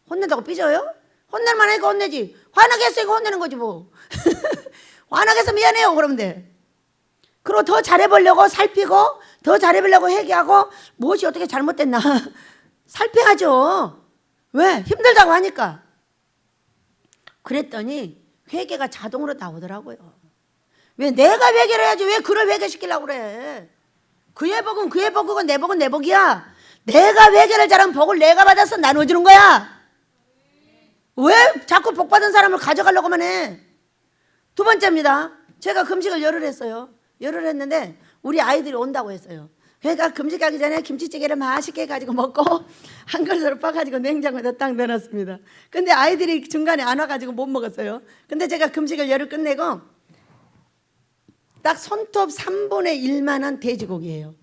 혼낸다고 삐져요? 혼낼만 하니까 혼내지. 화나게 했으니까 혼내는 거지 뭐. 화나게 해서 미안해요 그러면 돼. 그리고 더 잘해보려고 살피고 더 잘해보려고 회개하고 무엇이 어떻게 잘못됐나 살펴야죠. 왜? 힘들다고 하니까. 그랬더니 회개가 자동으로 나오더라고요. 왜? 내가 회개를 해야지 왜 그를 회개시키려고 그래. 그의 복은 그의 복이고 내 복은 내 복이야. 내가 회개를 잘하면 복을 내가 받아서 나눠주는 거야. 왜 자꾸 복 받은 사람을 가져가려고만 해. 두 번째입니다. 제가 금식을 열흘 했어요. 열흘 했는데 우리 아이들이 온다고 했어요. 그러니까 금식하기 전에 김치찌개를 맛있게 가지고 먹고 한 그릇으로 빻아가지고 냉장고에다 딱 넣어놨습니다. 근데 아이들이 중간에 안 와가지고 못 먹었어요. 근데 제가 금식을 열흘 끝내고 딱 손톱 3분의 1만한 돼지고기예요.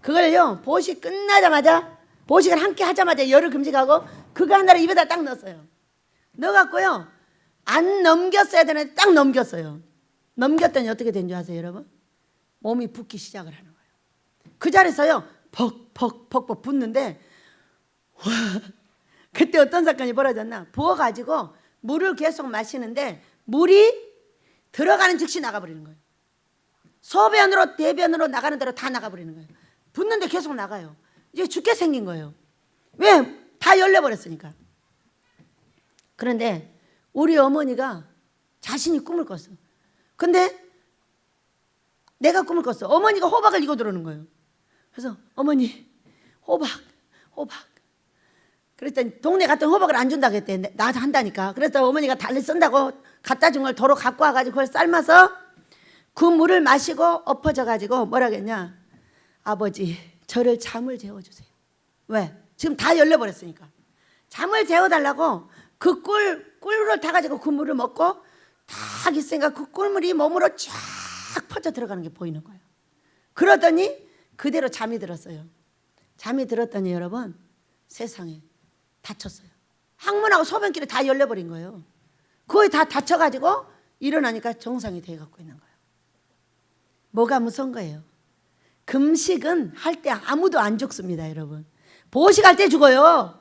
그걸요 보식 끝나자마자 보식을 함께 하자마자 열흘 금식하고 그거 하나를 입에다 딱 넣었어요. 넣어갖고요 안 넘겼어야 되는데 딱 넘겼어요. 넘겼더니 어떻게 된 줄 아세요 여러분? 몸이 붓기 시작을 하는 거예요. 그 자리에서요 벅벅벅벅 붓는데 와, 그때 어떤 사건이 벌어졌나. 부어가지고 물을 계속 마시는데 물이 들어가는 즉시 나가버리는 거예요. 소변으로 대변으로 나가는 대로 다 나가버리는 거예요. 붓는데 계속 나가요. 이제 죽게 생긴 거예요. 왜? 다 열려버렸으니까. 그런데 우리 어머니가 자신이 꿈을 꿨어. 근데 내가 꿈을 꿨어. 어머니가 호박을 이고 들어오는 거예요. 그래서 어머니 호박 그랬더니 동네 갔더니 호박을 안 준다고 했대. 나한테 한다니까. 그래서 어머니가 달리 쓴다고 갖다 준 걸 도로 갖고 와가지고 그걸 삶아서 그 물을 마시고 엎어져가지고 뭐라고 했냐. 아버지 저를 잠을 재워주세요. 왜? 지금 다 열려버렸으니까. 잠을 재워달라고 그 꿀을 타가지고 그 물을 먹고 딱 있으니까 그 꿀물이 몸으로 쫙 퍼져 들어가는 게 보이는 거예요. 그러더니 그대로 잠이 들었어요. 잠이 들었더니 여러분 세상에 다쳤어요. 항문하고 소변길이 다 열려버린 거예요. 거의 다 다쳐가지고 일어나니까 정상이 돼갖고 있는 거예요. 뭐가 무서운 거예요? 금식은 할 때 아무도 안 죽습니다 여러분. 보식할 때 죽어요.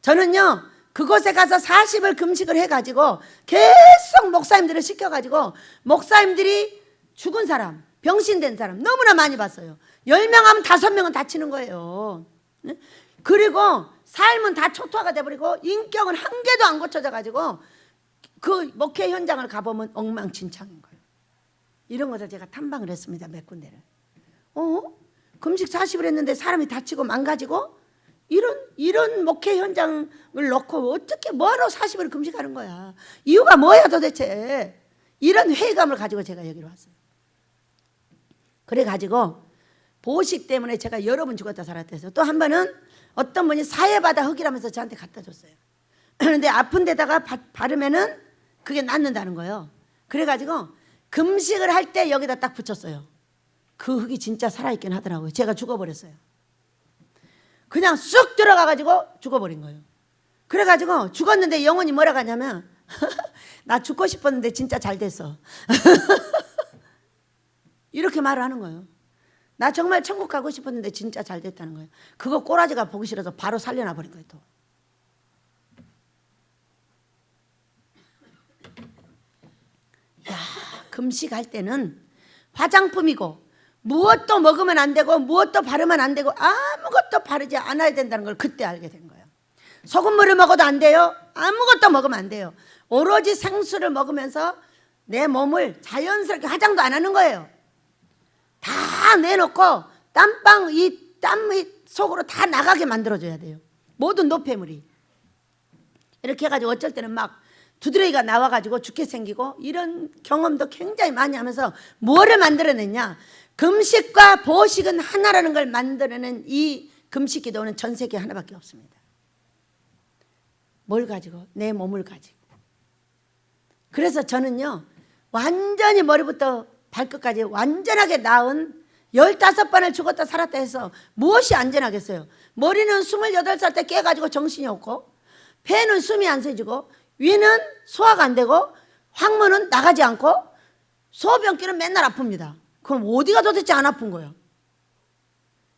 저는요 그곳에 가서 40일 금식을 해가지고 계속 목사님들을 시켜가지고 목사님들이 죽은 사람 병신된 사람 너무나 많이 봤어요. 10명 하면 5명은 다치는 거예요. 그리고 삶은 다 초토화가 돼버리고 인격은 한 개도 안 고쳐져 가지고 그 목회 현장을 가보면 엉망진창인 거예요. 이런 것을 제가 탐방을 했습니다. 몇 군데를. 금식 40일 했는데 사람이 다치고 망가지고 이런 목회 현장을 놓고 어떻게 뭐하러 40일 금식하는 거야. 이유가 뭐야 도대체. 이런 회의감을 가지고 제가 여기로 왔어요. 그래가지고 보식 때문에 제가 여러 번 죽었다 살았다 해서 또 한 번은 어떤 분이 사해바다 흙이라면서 저한테 갖다 줬어요. 그런데 아픈 데다가 바르면은 그게 낫는다는 거예요. 그래가지고 금식을 할 때 여기다 딱 붙였어요. 그 흙이 진짜 살아있긴 하더라고요. 제가 죽어버렸어요. 그냥 쑥 들어가가지고 죽어버린 거예요. 그래가지고 죽었는데 영혼이 뭐라고 하냐면 나 죽고 싶었는데 진짜 잘 됐어. 이렇게 말을 하는 거예요. 나 정말 천국 가고 싶었는데 진짜 잘 됐다는 거예요. 그거 꼬라지가 보기 싫어서 바로 살려놔 버린 거예요. 또. 야, 금식할 때는 화장품이고 무엇도 먹으면 안 되고 무엇도 바르면 안 되고 아무것도 바르지 않아야 된다는 걸 그때 알게 된 거예요. 소금물을 먹어도 안 돼요. 아무것도 먹으면 안 돼요. 오로지 생수를 먹으면서 내 몸을 자연스럽게 화장도 안 하는 거예요. 다 내놓고 땀방 이 땀이 속으로 다 나가게 만들어줘야 돼요. 모든 노폐물이. 이렇게 해가지고 어쩔 때는 막 두드러기가 나와가지고 죽게 생기고 이런 경험도 굉장히 많이 하면서 뭐를 만들어냈냐. 금식과 보식은 하나라는 걸 만들어낸 이 금식 기도는 전 세계에 하나밖에 없습니다. 뭘 가지고? 내 몸을 가지고. 그래서 저는요 완전히 머리부터 발끝까지 완전하게 나은 15번을 죽었다 살았다 해서 무엇이 안전하겠어요? 머리는 28살 때 깨가지고 정신이 없고, 폐는 숨이 안 쉬어지고, 위는 소화가 안 되고, 항문은 나가지 않고, 소변기는 맨날 아픕니다. 그럼 어디가 도대체 안 아픈 거예요?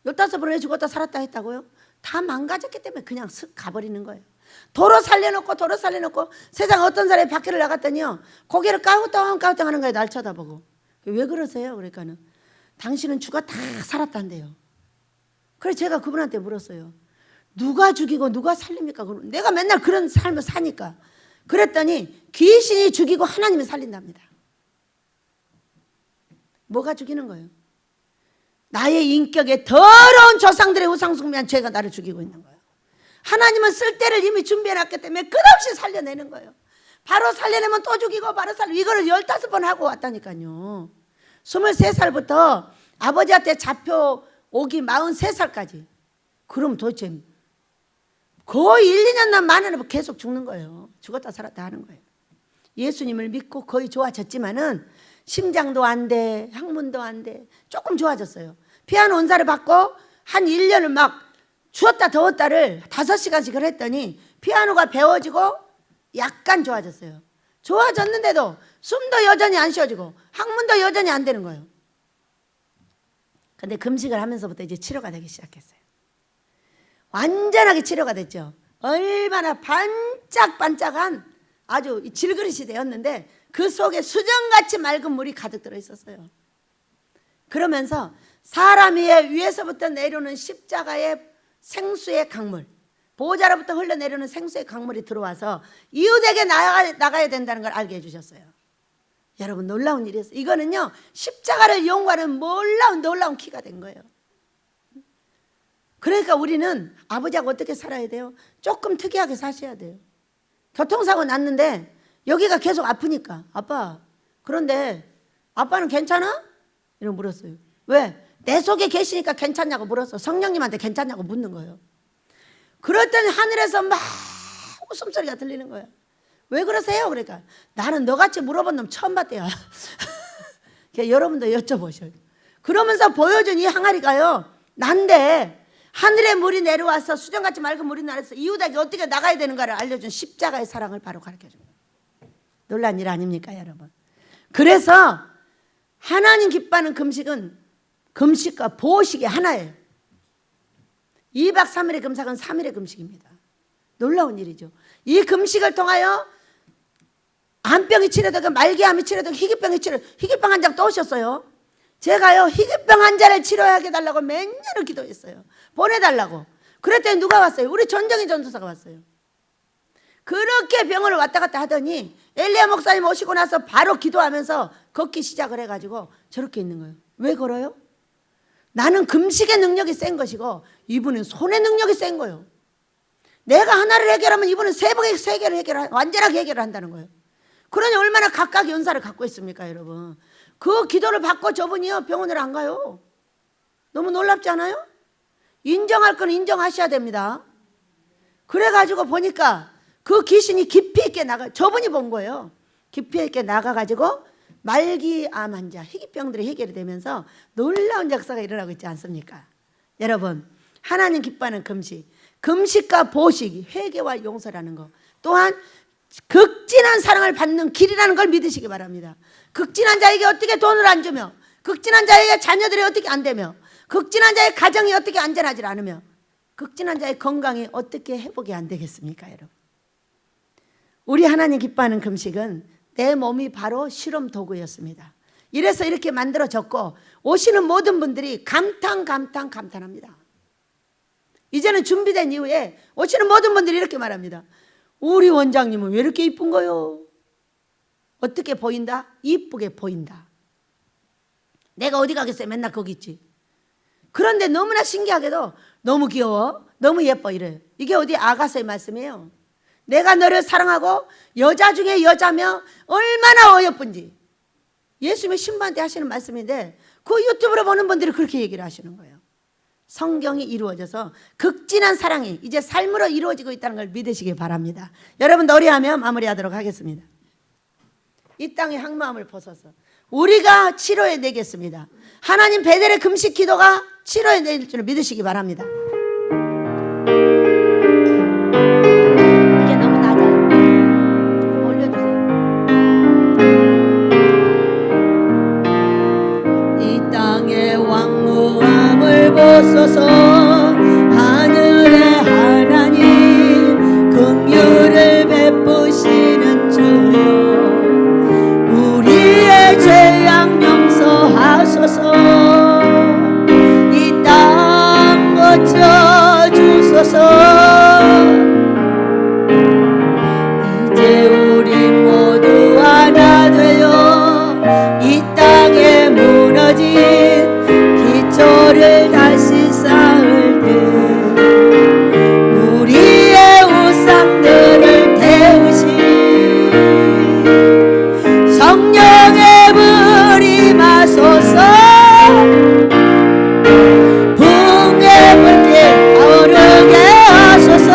15번을 죽었다 살았다 했다고요? 다 망가졌기 때문에 그냥 슥 가버리는 거예요. 도로 살려놓고 세상 어떤 사람이 밖에를 나갔더니요 고개를 까우뚱까우뚱 하는 거예요. 날 쳐다보고. 왜 그러세요? 그러니까는 당신은 죽었다 살았다는데요. 그래서 제가 그분한테 물었어요. 누가 죽이고 누가 살립니까? 내가 맨날 그런 삶을 사니까. 그랬더니 귀신이 죽이고 하나님이 살린답니다. 뭐가 죽이는 거예요? 나의 인격에 더러운 조상들의 우상숭배한 죄가 나를 죽이고 있는 거예요. 하나님은 쓸 때를 이미 준비해놨기 때문에 끝없이 살려내는 거예요. 바로 살려내면 또 죽이고 바로 살리고 이거를 15번 하고 왔다니까요. 23살부터 아버지한테 잡혀오기 43살까지. 그럼 도대체 거의 1, 2년 만에 계속 죽는 거예요. 죽었다 살았다 하는 거예요. 예수님을 믿고 거의 좋아졌지만은 심장도 안 돼, 항문도 안 돼. 조금 좋아졌어요. 피아노 은사를 받고 한 1년을 막 추웠다 더웠다를 5시간씩을 했더니 피아노가 배워지고 약간 좋아졌어요. 좋아졌는데도 숨도 여전히 안 쉬어지고 항문도 여전히 안 되는 거예요. 근데 금식을 하면서부터 이제 치료가 되기 시작했어요. 완전하게 치료가 됐죠. 얼마나 반짝반짝한 아주 질그릇이 되었는데 그 속에 수정같이 맑은 물이 가득 들어있었어요. 그러면서 사람이 위에서부터 내려오는 십자가의 생수의 강물, 보호자로부터 흘러내려오는 생수의 강물이 들어와서 이웃에게 나가야 된다는 걸 알게 해주셨어요. 여러분 놀라운 일이었어요. 이거는요 십자가를 연구하는 놀라운 키가 된 거예요. 그러니까 우리는 아버지하고 어떻게 살아야 돼요? 조금 특이하게 사셔야 돼요. 교통사고 났는데 여기가 계속 아프니까 아빠 그런데 아빠는 괜찮아? 이러고 물었어요. 왜? 내 속에 계시니까 괜찮냐고 물었어. 성령님한테 괜찮냐고 묻는 거예요. 그랬더니 하늘에서 막 웃음소리가 들리는 거예요. 왜 그러세요? 그러니까 나는 너같이 물어본 놈 처음 봤대요. 여러분도 여쭤보셔요. 그러면서 보여준 이 항아리가요 난데 하늘의 물이 내려와서 수정같이 맑은 물이 내려서 이웃에게 어떻게 나가야 되는가를 알려준 십자가의 사랑을 바로 가르쳐준 거예요. 놀란 일 아닙니까 여러분? 그래서 하나님 기뻐하는 금식은 금식과 보식이 하나예요. 2박 3일의 금식은 3일의 금식입니다. 놀라운 일이죠. 이 금식을 통하여 암병이 치료되고 말기암이 치료되고 희귀병이 희귀병 환자가 또 오셨어요. 제가요 희귀병 환자를 치료하게 해달라고 몇 년을 기도했어요. 보내달라고. 그랬더니 누가 왔어요? 우리 전정희 전도사가 왔어요. 그렇게 병원을 왔다 갔다 하더니 엘리야 목사님 오시고 나서 바로 기도하면서 걷기 시작을 해가지고 저렇게 있는 거예요. 왜 걸어요? 나는 금식의 능력이 센 것이고 이분은 손의 능력이 센 거예요. 내가 하나를 해결하면 이분은 세 개를 완전하게 해결을 한다는 거예요. 그러니 얼마나 각각의 은사를 갖고 있습니까 여러분? 그 기도를 받고 저분이요 병원을 안 가요. 너무 놀랍지 않아요? 인정할 건 인정하셔야 됩니다. 그래가지고 보니까 그 귀신이 깊이 있게 저분이 본 거예요. 깊이 있게 나가가지고 말기암 환자, 희귀병들이 해결이 되면서 놀라운 역사가 일어나고 있지 않습니까? 여러분 하나님 기뻐하는 금식, 금식과 보식, 회개와 용서라는 거 또한 극진한 사랑을 받는 길이라는 걸 믿으시기 바랍니다. 극진한 자에게 어떻게 돈을 안 주며, 극진한 자에게 자녀들이 어떻게 안 되며, 극진한 자의 가정이 어떻게 안전하지 않으며, 극진한 자의 건강이 어떻게 회복이 안 되겠습니까 여러분? 우리 하나님 기뻐하는 금식은 내 몸이 바로 실험 도구였습니다. 이래서 이렇게 만들어졌고 오시는 모든 분들이 감탄합니다. 이제는 준비된 이후에 오시는 모든 분들이 이렇게 말합니다. 우리 원장님은 왜 이렇게 이쁜 거요? 어떻게 보인다? 이쁘게 보인다. 내가 어디 가겠어요? 맨날 거기 있지. 그런데 너무나 신기하게도 너무 귀여워, 너무 예뻐 이래요. 이게 어디 아가서의 말씀이에요. 내가 너를 사랑하고 여자 중에 여자며 얼마나 어여쁜지 예수님의 신부한테 하시는 말씀인데 그 유튜브로 보는 분들이 그렇게 얘기를 하시는 거예요. 성경이 이루어져서 극진한 사랑이 이제 삶으로 이루어지고 있다는 걸 믿으시기 바랍니다. 여러분 노래하며 마무리하도록 하겠습니다. 이 땅의 항마음을 벗어서 우리가 치료해내겠습니다. 하나님 베델의 금식 기도가 치료해낼 줄 믿으시기 바랍니다. 이게 너무 낮아요. 조금 올려주세요. 이 땅의 왕무함을 벗어서 하늘의 하나님 긍휼을 베푸시는 주여 우리의 죄악 용서하소서 이 땅 고쳐주소서 이제 우리 모두 하나 되어 이 땅에 무너진 기초를 다시 쌓을 때 우리의 우상들을 태우시 성령의 불이 마소서 붕의 불길 타오르게 하소서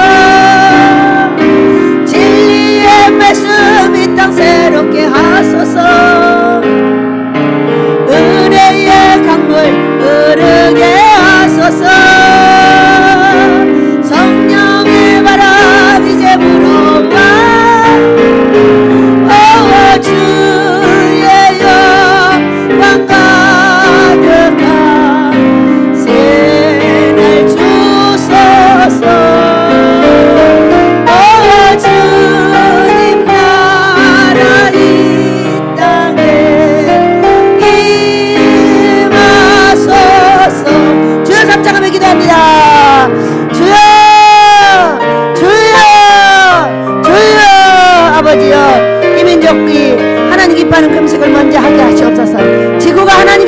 진리의 말씀 이 땅 새롭게 하소서 은혜의 강물 흐르게 하소서 성령의 바람 이제 불어와 주의 영광 가득한 새날 주소서 주님 나라 이 땅에 임하소서 주여 삼창하며 기도합니다. 주여 아버지여 이 민족이 하나님 기뻐하는 금식을 먼저 하게 하시옵소서. 지구가 하나님